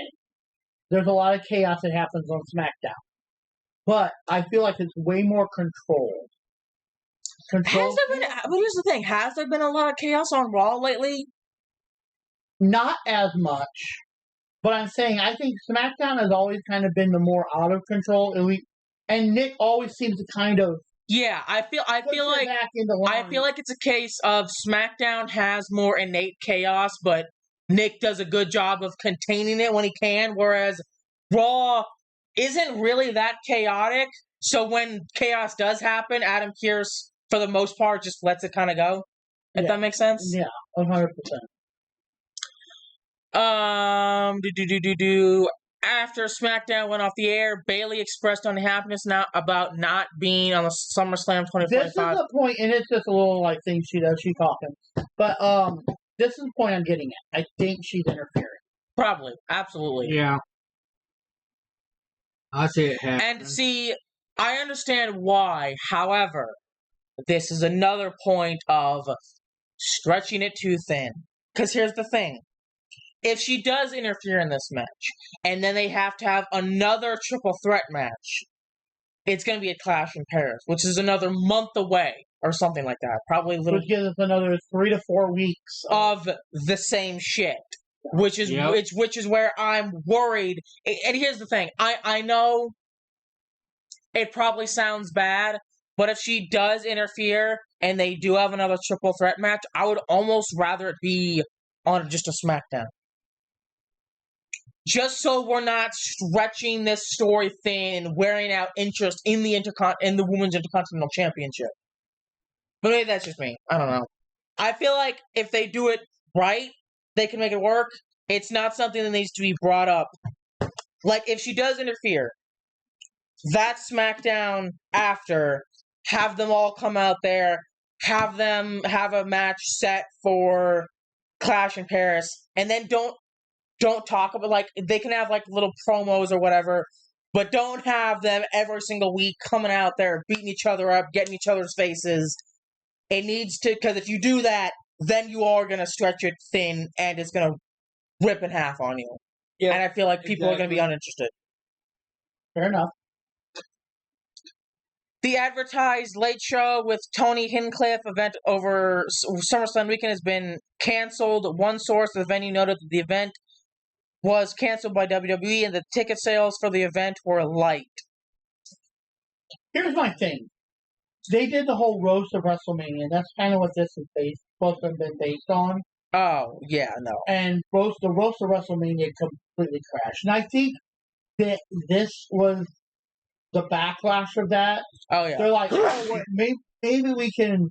there's a lot of chaos that happens on SmackDown. But I feel like it's way more controlled. But here's the thing. Has there been a lot of chaos on Raw lately? Not as much. But I'm saying I think SmackDown has always kind of been the more out of control. And Nick always seems to kind of I feel like it's a case of SmackDown has more innate chaos, but Nick does a good job of containing it when he can, whereas Raw isn't really that chaotic. So when chaos does happen, Adam Pearce, for the most part, just lets it kind of go. If that makes sense? Yeah, 100%. After SmackDown went off the air, Bayley expressed unhappiness about not being on the SummerSlam 2025. This is the point, and it's just a little thing she does. She's talking, but this is the point I'm getting at. I think she's interfering. Probably, absolutely. Yeah, I see it happen. And see, I understand why. However, this is another point of stretching it too thin. Because here's the thing. If she does interfere in this match, and then they have to have another triple threat match, it's going to be a Clash in Paris, which is another month away, or something like that. Probably a little. Which gives us another 3 to 4 weeks of the same shit, which is which is where I'm worried. And here's the thing: I know it probably sounds bad, but if she does interfere and they do have another triple threat match, I would almost rather it be on just a SmackDown. Just so we're not stretching this story thin and wearing out interest in the Women's Intercontinental Championship. But maybe that's just me. I don't know. I feel like if they do it right, they can make it work. It's not something that needs to be brought up. Like, if she does interfere, that SmackDown after, have them all come out there, have them have a match set for Clash in Paris, and then don't talk about, they can have little promos or whatever, but don't have them every single week coming out there, beating each other up, getting each other's faces. It needs to, because if you do that, then you are going to stretch it thin, and it's going to rip in half on you. Yeah, and I feel like people are going to be exactly. uninterested. Fair enough. The advertised late show with Tony Hinchcliffe event over SummerSlam weekend has been canceled. One source at the venue noted that the event was canceled by WWE and the ticket sales for the event were light. Here's my thing. They did the whole roast of WrestleMania. That's kind of what this is supposed to have been based on. Oh, yeah, no. And the roast of WrestleMania completely crashed. And I think that this was the backlash of that. Oh, yeah. They're like, oh, maybe we can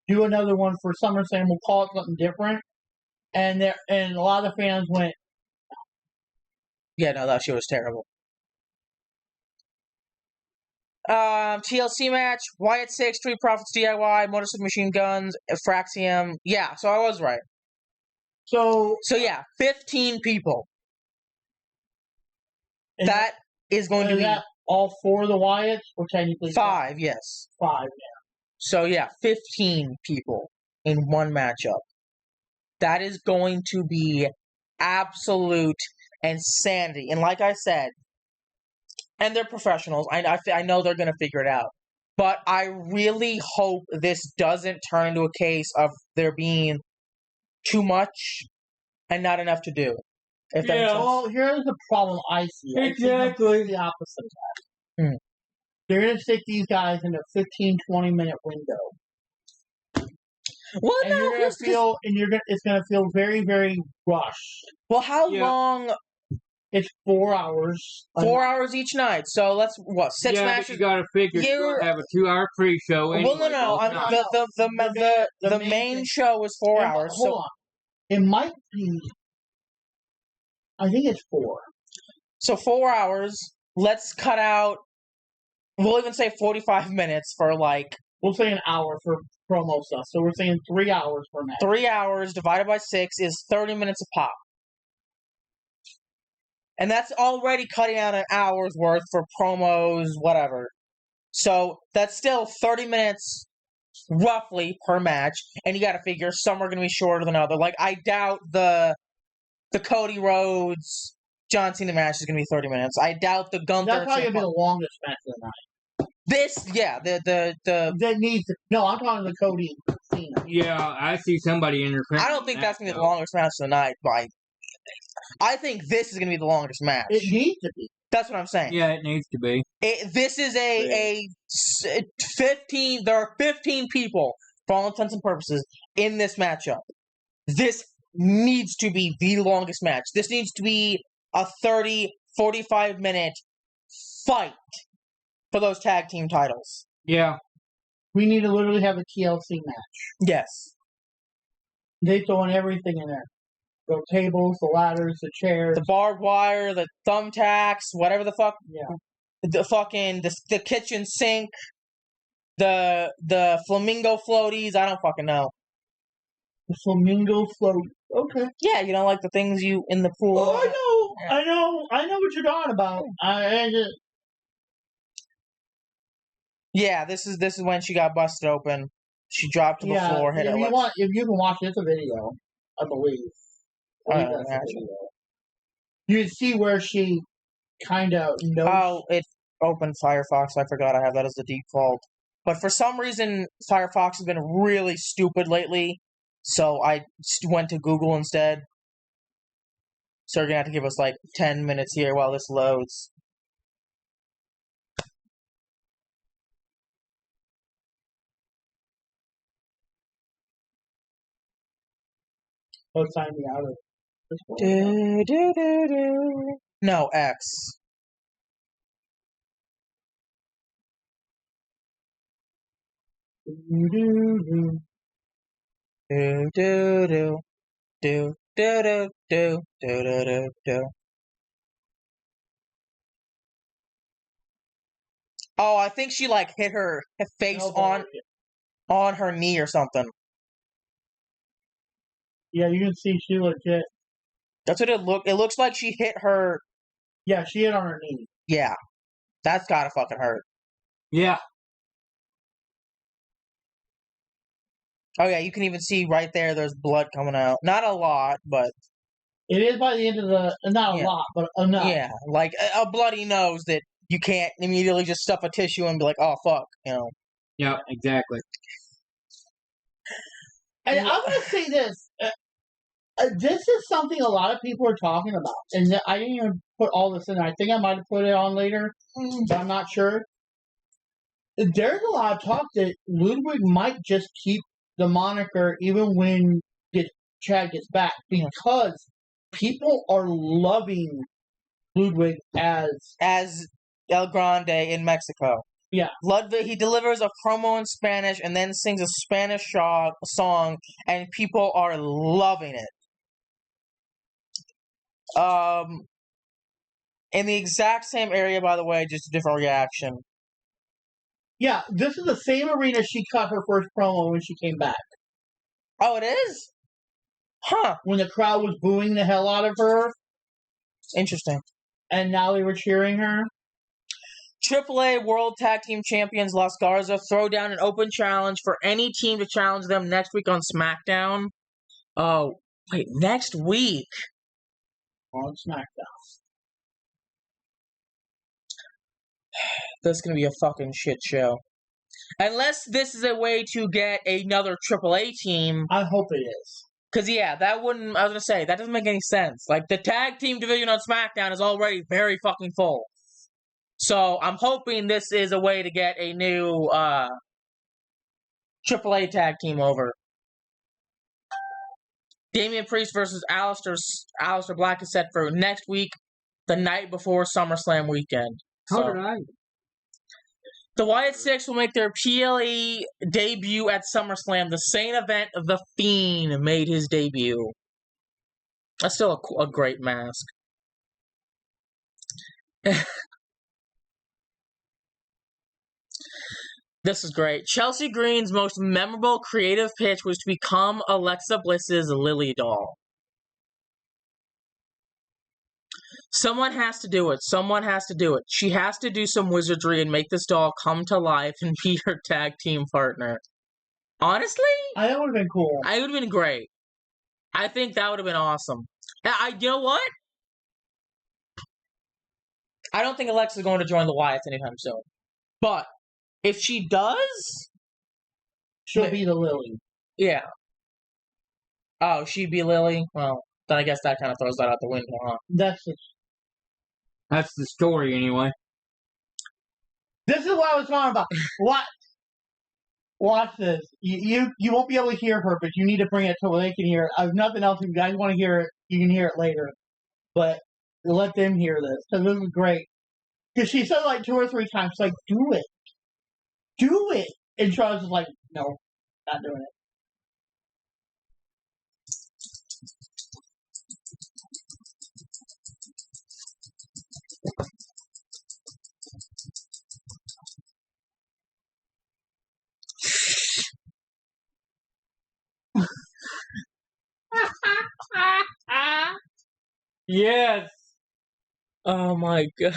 do another one for SummerSlam. We'll call it something different. And a lot of the fans went, yeah, no, that shit was terrible. TLC match, Wyatt 6, Street Profits DIY, Motor City Machine Guns, Fraxium. Yeah, so I was right. So yeah, 15 people. That is going to be... that all 4 of the Wyatts, or technically 5, yes. 5, yeah. So yeah, 15 people in one matchup. That is going to be absolute insanity. And like I said, and they're professionals. I know they're going to figure it out. But I really hope this doesn't turn into a case of there being too much and not enough to do. If that makes sense. Well, here's the problem I see. Exactly. The opposite of that. They're going to stick these guys in a 15, 20-minute window. Well, and you're going to feel, it's going to feel very, very rushed. Well, how long? It's 4 hours. 4 hours each night. So let's 6 matches. But you got to figure you have a 2-hour pre-show. Anyway, well, no. The main show is 4 hours. Hold on. It might be. I think it's 4. So 4 hours. Let's cut out. We'll even say 45 minutes for like. We'll say an hour for promo stuff. So we're saying 3 hours per match. 3 hours divided by 6 is 30 minutes a pop. And that's already cutting out an hour's worth for promos, whatever. So that's still 30 minutes roughly per match. And you got to figure some are going to be shorter than others. Like, I doubt the Cody Rhodes John Cena match is going to be 30 minutes. I doubt the Gunther. That's probably going to be the longest match of the night. That needs to. No, I'm talking the Cody and Cena. Yeah, I see somebody interfering. I don't think that's going to be the longest match of the night. I think this is going to be the longest match. It needs to be. That's what I'm saying. Yeah, it needs to be. This is a 15. There are 15 people, for all intents and purposes, in this matchup. This needs to be the longest match. This needs to be a 30, 45-minute fight for those tag team titles. Yeah. We need to literally have a TLC match. Yes. They throwing everything in there. The tables, the ladders, the chairs. The barbed wire, the thumbtacks, whatever the fuck. Yeah. The kitchen sink. The flamingo floaties. I don't fucking know. The flamingo float. Okay. Yeah, you know, like the things you in the pool. Oh, I know. Yeah. I know what you're talking about. Yeah, this is when she got busted open. She dropped to the floor, hit her lips. If you can watch it, it's a video, I believe. You can see where she kind of knows. Oh, it opened Firefox. I forgot I have that as the default. But for some reason, Firefox has been really stupid lately, so I went to Google instead. So you're going to have to give us like 10 minutes here while this loads. Oh, sign me out of this one. No, X. Oh, I think she like hit her face on her knee or something. Yeah, you can see she legit. That's what it looked. It looks like she hit her. Yeah, she hit on her knee. Yeah. That's gotta fucking hurt. Yeah. Oh yeah, you can even see right there. There's blood coming out. Not a lot, but It is by the end of the not Yeah. a lot, but enough. yeah, like a bloody nose that you can't immediately just stuff a tissue and be like, oh fuck, you know. Yeah, exactly. And I'm gonna say this. This is something a lot of people are talking about, and I didn't even put all this in there. I think I might have put it on later, but I'm not sure. There's a lot of talk that Ludwig might just keep the moniker even when Chad gets back, because people are loving Ludwig as El Grande in Mexico. Yeah. Ludwig, he delivers a promo in Spanish and then sings a Spanish song, and people are loving it. In the exact same area, by the way, just a different reaction. Yeah, this is the same arena she cut her first promo when she came back. Oh, it is? Huh. When the crowd was booing the hell out of her. Interesting. And now they were cheering her. AAA World Tag Team Champions Las Garza throw down an open challenge for any team to challenge them next week on SmackDown. Oh, wait, next week? On SmackDown. That's going to be a fucking shit show. Unless this is a way to get another AAA team. I hope it is. Because, yeah, that wouldn't... I was going to say, that doesn't make any sense. Like, the tag team division on SmackDown is already very fucking full. So, I'm hoping this is a way to get a new AAA tag team over. Damian Priest versus Aleister Black is set for next week, the night before SummerSlam weekend. How did I? The Wyatt Six will make their PLE debut at SummerSlam. The same event The Fiend made his debut. That's still a great mask. This is great. Chelsea Green's most memorable creative pitch was to become Alexa Bliss's Lily doll. Someone has to do it. Someone has to do it. She has to do some wizardry and make this doll come to life and be her tag team partner. Honestly? That would have been cool. It would have been great. I think that would have been awesome. You know what? I don't think Alexa's going to join the Wyatts anytime soon. But if she does... She'll be the Lily. Yeah. Oh, she'd be Lily? Well, then I guess that kind of throws that out the window, huh? That's the story, anyway. This is what I was talking about. Watch this. You won't be able to hear her, but you need to bring it to where they can hear it. If nothing else, if you guys want to hear it, you can hear it later. But let them hear this, because this is great. Because she said like 2 or 3 times, like, do it. Do it. And Charles is like, no, not doing it. Yes. Oh my god.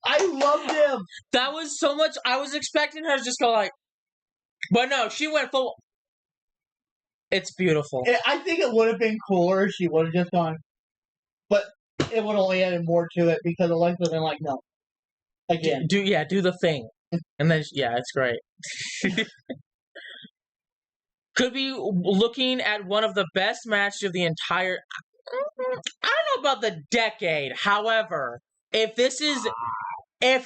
I loved him. That was so much. I was expecting her to just go like, but no, she went full. It's beautiful. I think it would have been cooler if she would have just gone, but it would have only added more to it because Alexa would have been like, no. Again. Do the thing. And then, yeah, it's great. Could be looking at one of the best matches of the entire... I don't know about the decade. However, if this... I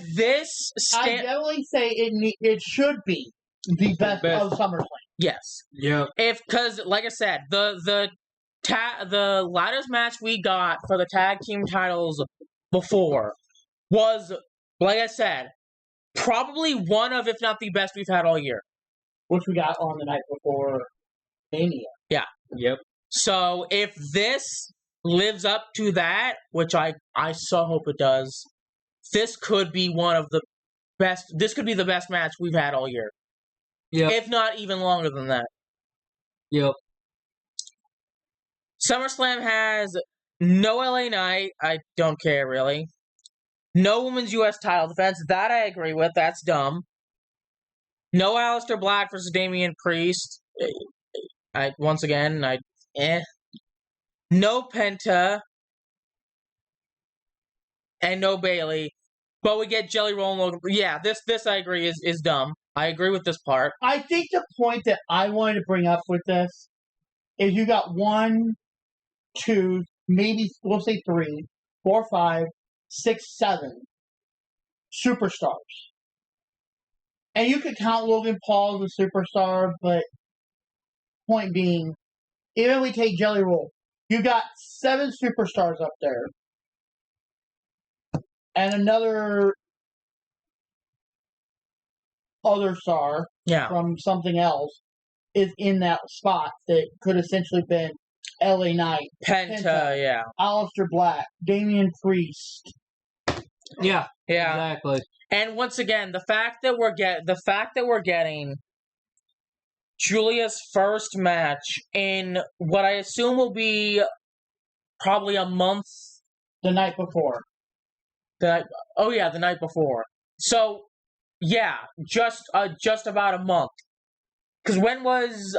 definitely say it should be the best of SummerSlam. Yes. Yeah. Because, like I said, the ladders match we got for the tag team titles before was, like I said, probably one of, if not the best we've had all year. Which we got on the night before Mania. Yeah. Yep. So if this lives up to that, which I so hope it does, this could be one of the best. This could be the best match we've had all year. Yep. If not even longer than that. Yep. SummerSlam has no LA Knight. I don't care, really. No women's U.S. title defense. That I agree with. That's dumb. No Aleister Black versus Damian Priest. Once again, No Penta. And no Bailey. But we get Jelly Roll and Logan. Yeah, this I agree is dumb. I agree with this part. I think the point that I wanted to bring up with this is you got 1, 2, maybe we'll say 3, 4, 5, 6, 7 superstars. And you could count Logan Paul as a superstar, but point being, even if we take Jelly Roll, you got 7 superstars up there. And another other star from something else is in that spot that could essentially been LA Knight, Penta, Aleister Black, Damian Priest. Yeah, exactly. And once again, the fact that we're getting Julia's first match in what I assume will be probably a month. The night before. The night before. So, yeah, just about a month. Because when was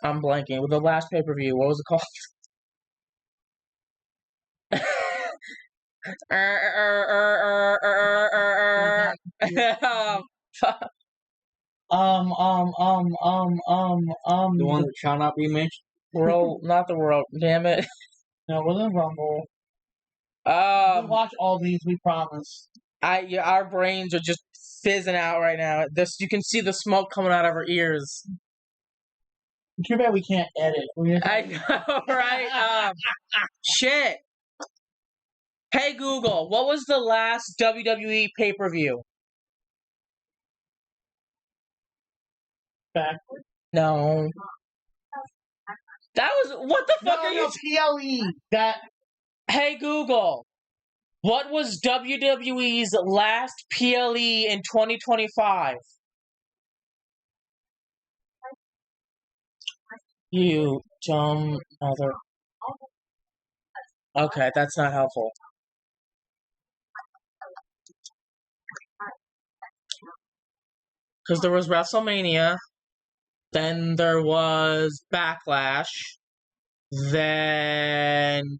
I'm blanking with the last pay-per-view? What was it called? The one that shall not be mentioned. Not the world. Damn it. No, it wasn't Rumble. We watch all these, we promise. Our brains are just fizzing out right now. You can see the smoke coming out of our ears. Too bad we can't edit. I know, right? Shit. Hey Google, what was the last WWE pay-per-view? Backward? No. That was what the fuck are you? PLE. That. Hey Google, what was WWE's last PLE in 2025? You dumb mother. Okay, that's not helpful. Because there was WrestleMania, then there was Backlash, then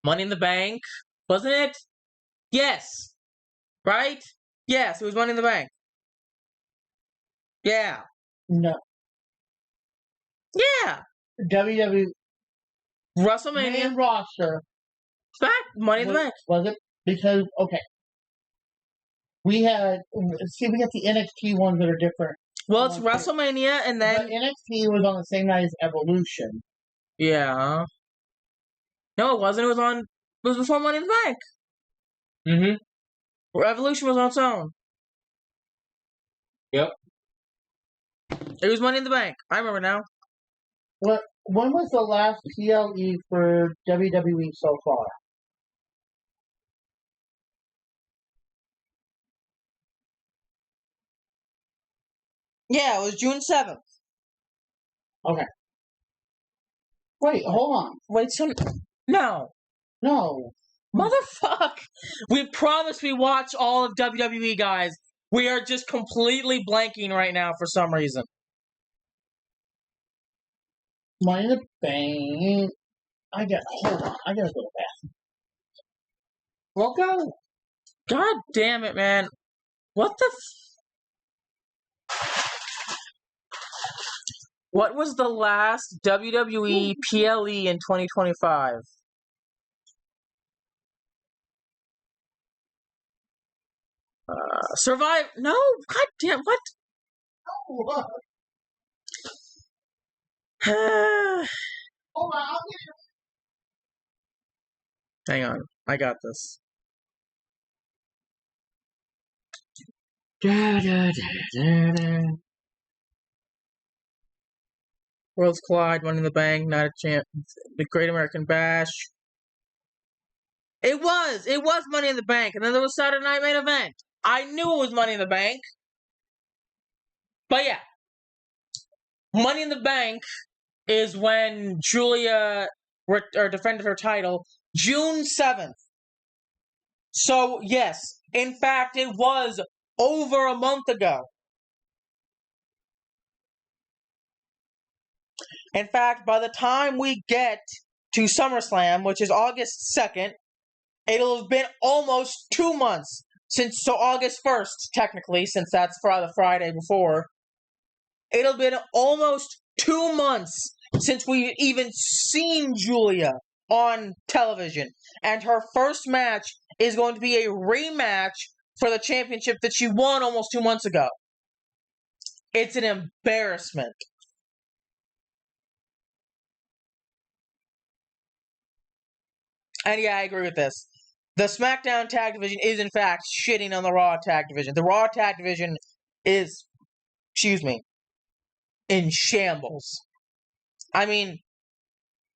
Money in the Bank, wasn't it? Yes. Right? Yes, it was Money in the Bank. Yeah. No. Yeah. WWE. WrestleMania. Main roster. Money in the Bank. Was it? Because, okay. We got the NXT ones that are different. Well, it's WrestleMania, and then... But NXT was on the same night as Evolution. Yeah. No, it wasn't. It was before Money in the Bank. Mm-hmm. Evolution was on its own. Yep. It was Money in the Bank. I remember now. When was the last PLE for WWE so far? Yeah, it was June 7th. Okay. Wait, hold on. Wait, no. No. Motherfuck! We promised we watch all of WWE, guys. We are just completely blanking right now for some reason. Money in the Bank. Hold on. I gotta go to the bathroom. Well, go. God damn it, man. What the What was the last WWE PLE in 2025? Survive? No, god damn, what? Hold on. Hang on, I got this. Worlds Collide, Money in the Bank, Night of Champions, the Great American Bash. It was Money in the Bank, and then there was Saturday Night Main Event. I knew it was Money in the Bank. But yeah, Money in the Bank is when Julia defended her title June 7th. So, yes, in fact, it was over a month ago. In fact, by the time we get to SummerSlam, which is August 2nd, it'll have been almost 2 months so August 1st, technically, since that's the Friday before. It'll have been almost 2 months since we've even seen Julia on television. And her first match is going to be a rematch for the championship that she won almost 2 months ago. It's an embarrassment. And yeah, I agree with this. The SmackDown Tag Division is, in fact, shitting on the Raw Tag Division. The Raw Tag Division is, in shambles. I mean,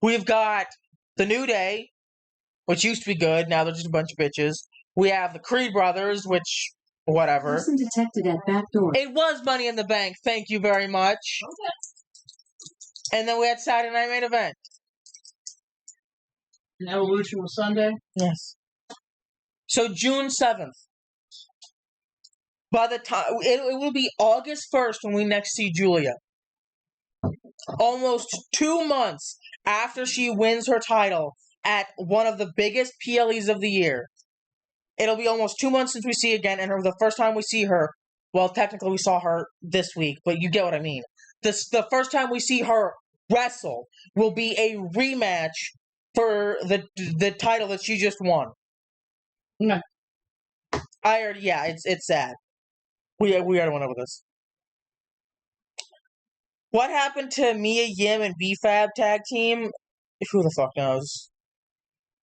we've got the New Day, which used to be good. Now they're just a bunch of bitches. We have the Creed Brothers, which, whatever. Person detected at back door. It was Money in the Bank. Thank you very much. Okay. And then we had Saturday Night Main Event. And Evolution was Sunday? Yes. So June 7th. By the time it will be August 1st when we next see Julia. Almost 2 months after she wins her title at one of the biggest PLEs of the year. It'll be almost 2 months since we see again, and the first time we see her, well, technically we saw her this week, but you get what I mean. The first time we see her wrestle will be a rematch for the title that she just won. No. It's sad. We already went over this. What happened to Mia Yim and B-Fab tag team? Who the fuck knows?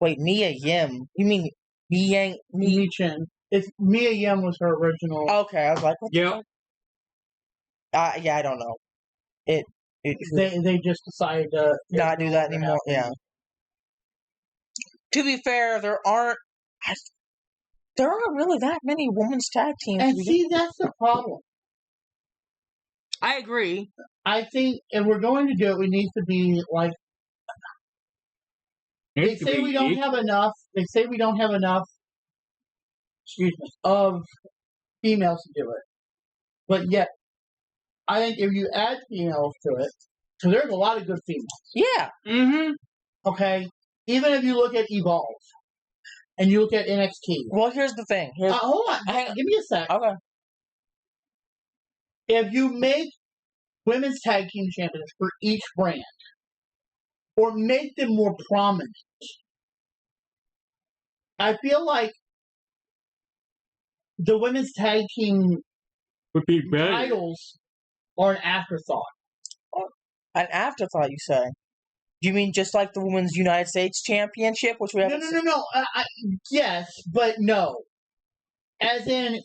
Wait, Mia Yim? You mean Mi Chen? If Mia Yim was her original. Okay, I was like, what the fuck? I don't know. They just decided to not do that anymore. Yeah. To be fair, there aren't really that many women's tag teams. And see, that's the problem. I agree. I think if we're going to do it, we need to be like. They say we don't have enough. They say we don't have enough. Excuse me, of females to do it. But yet, I think if you add females to it, because there's a lot of good females. Yeah. Mm-hmm. Okay. Even if you look at Evolve and you look at NXT. Well, here's the thing. Hold on. Give me a sec. Okay. If you make women's tag team champions for each brand, or make them more prominent, I feel like the women's tag team would be better. Titles are an afterthought. An afterthought, you say? You mean just like the Women's United States Championship, which we have? No. Yes, but no. As in,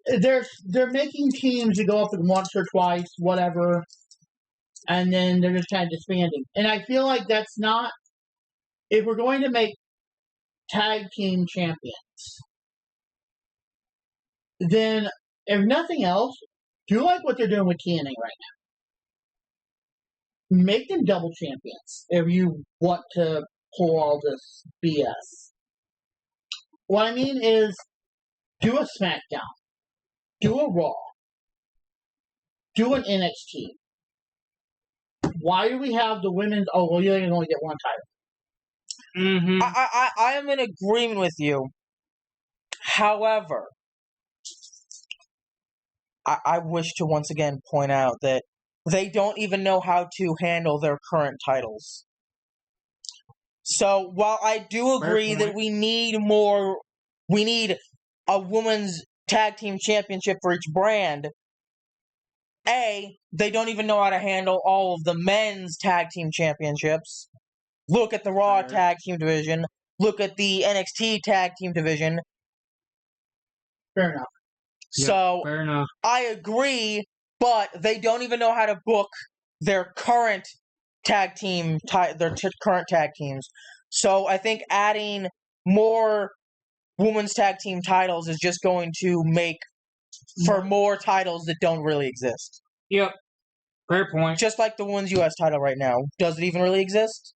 they're making teams to go up once or twice, whatever, and then they're just kind of disbanding. And I feel like that's not. If we're going to make tag team champions, then if nothing else, do like what they're doing with TNA right now. Make them double champions if you want to pull all this BS. What I mean is, do a SmackDown, do a Raw, do an NXT. Why do we have the women's? Oh, well, you can only get one title. Mm-hmm. I am in agreement with you. However, I wish to once again point out that they don't even know how to handle their current titles. So while I do agree that we need a women's tag team championship for each brand, they don't even know how to handle all of the men's tag team championships. Look at the Raw tag team division. Look at the NXT tag team division. Fair enough. So, fair enough. I agree, but they don't even know how to book their current tag team, current tag teams. So, I think adding more women's tag team titles is just going to make for more titles that don't really exist. Yep. Fair point. Just like the women's U.S. title right now. Does it even really exist?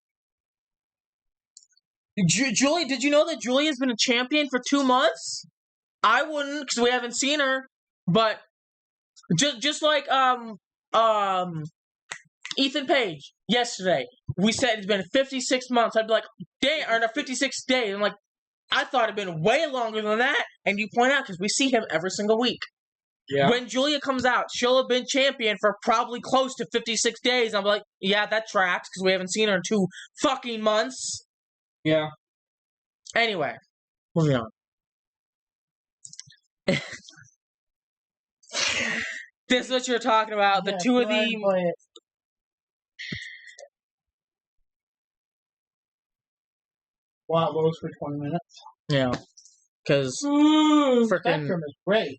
Julie, did you know that Julie has been a champion for 2 months? I wouldn't, because we haven't seen her. But just like Ethan Page yesterday, we said it's been 56 months. I'd be like, damn, or no, 56 days. I'm like, I thought it'd been way longer than that. And you point out because we see him every single week. Yeah. When Julia comes out, she'll have been champion for probably close to 56 days. I'm like, yeah, that tracks because we haven't seen her in 2 fucking months. Yeah. Anyway, moving on. This is what you're talking about. The two of the. Wow, those for 20 minutes. Yeah. Because Spectrum is great.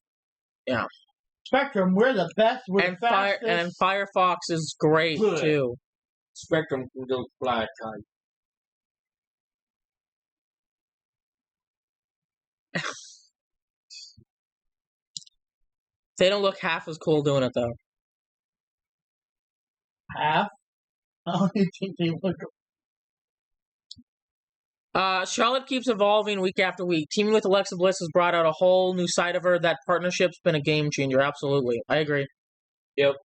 Yeah. Spectrum, we're the best. We're and the fastest. And Firefox is great too. Spectrum can go fly type. They don't look half as cool doing it though. Half? I don't think they look. Charlotte keeps evolving week after week. Teaming with Alexa Bliss has brought out a whole new side of her. That partnership's been a game changer. Absolutely. I agree. Yep.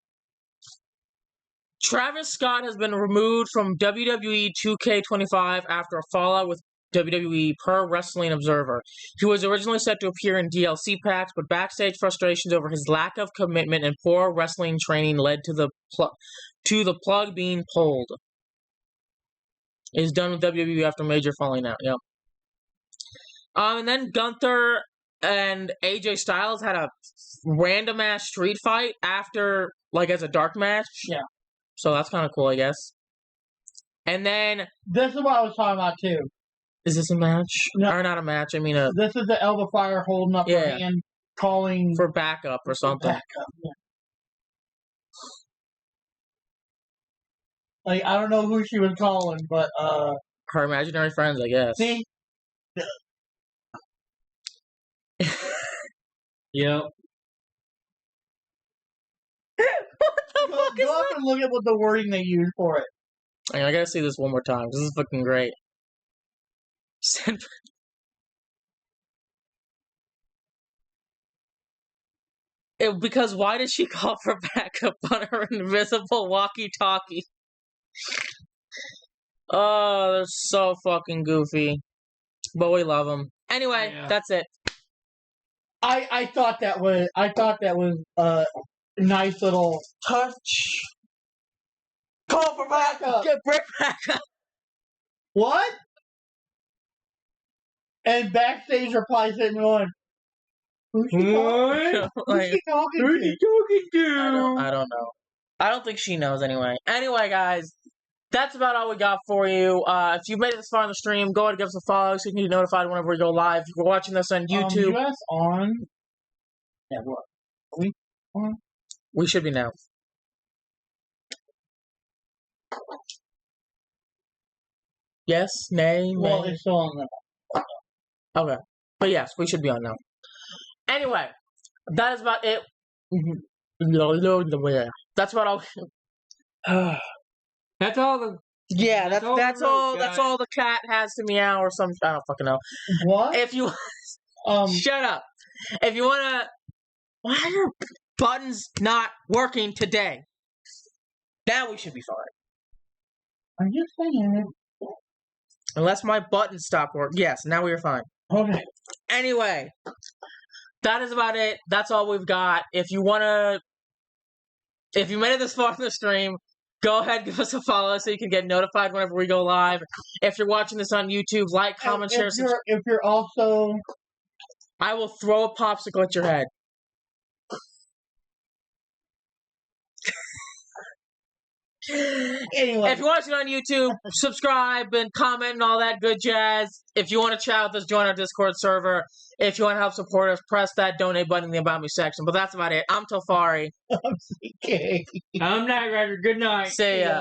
Travis Scott has been removed from WWE 2K25 after a fallout with WWE per Wrestling Observer. He was originally set to appear in DLC packs, but backstage frustrations over his lack of commitment and poor wrestling training led to the plug being pulled. He's done with WWE after major falling out. Yep. And then Gunther and AJ Styles had a random ass street fight after, like, as a dark match. Yeah. So that's kind of cool, I guess. And then this is what I was talking about too. Is this a match? No. Or not a match? I mean, this is the Elba Fire holding up her hand, calling for backup or something. Backup, yeah. Like, I don't know who she was calling, but her imaginary friends, I guess. See? Yep. What the fuck is go up and look at what the wording they use for it. I gotta see this one more time. This is fucking great. Because why did she call for backup on her invisible walkie-talkie? Oh, they're so fucking goofy. But we love them. Anyway, That's it. I thought that was a nice little touch. Call for backup. Get break backup. What? And backstage replies it going, who's she talking? Who's she talking to? I don't know. I don't think she knows anyway. Anyway, guys, that's about all we got for you. If you made it this far on the stream, go ahead and give us a follow so you can get notified whenever we go live. If you're watching this on YouTube. US on? Yeah, what? Are we on? We should be now. Yes? Nay? Well, it's still on the... Okay. But yes, we should be on now. Anyway, that is about it. That's about all. That's all the. Yeah, that's all the cat has to meow or some. I don't fucking know. What? If you shut up. If you wanna, why are your buttons not working today? Now we should be fine. I'm just saying. Unless my buttons stop working. Yes, now we are fine. Okay. Anyway, that is about it. That's all we've got. If you made it this far in the stream, go ahead, give us a follow so you can get notified whenever we go live. If you're watching this on YouTube, like, comment, share. If you're also... I will throw a popsicle at your head. Anyway. If you're watching on YouTube, subscribe and comment and all that good jazz. If you want to chat with us, join our Discord server. If you want to help support us, press that donate button in the About Me section. But that's about it. I'm Tofari. I'm CK. I'm Night Rider. Good night. See ya.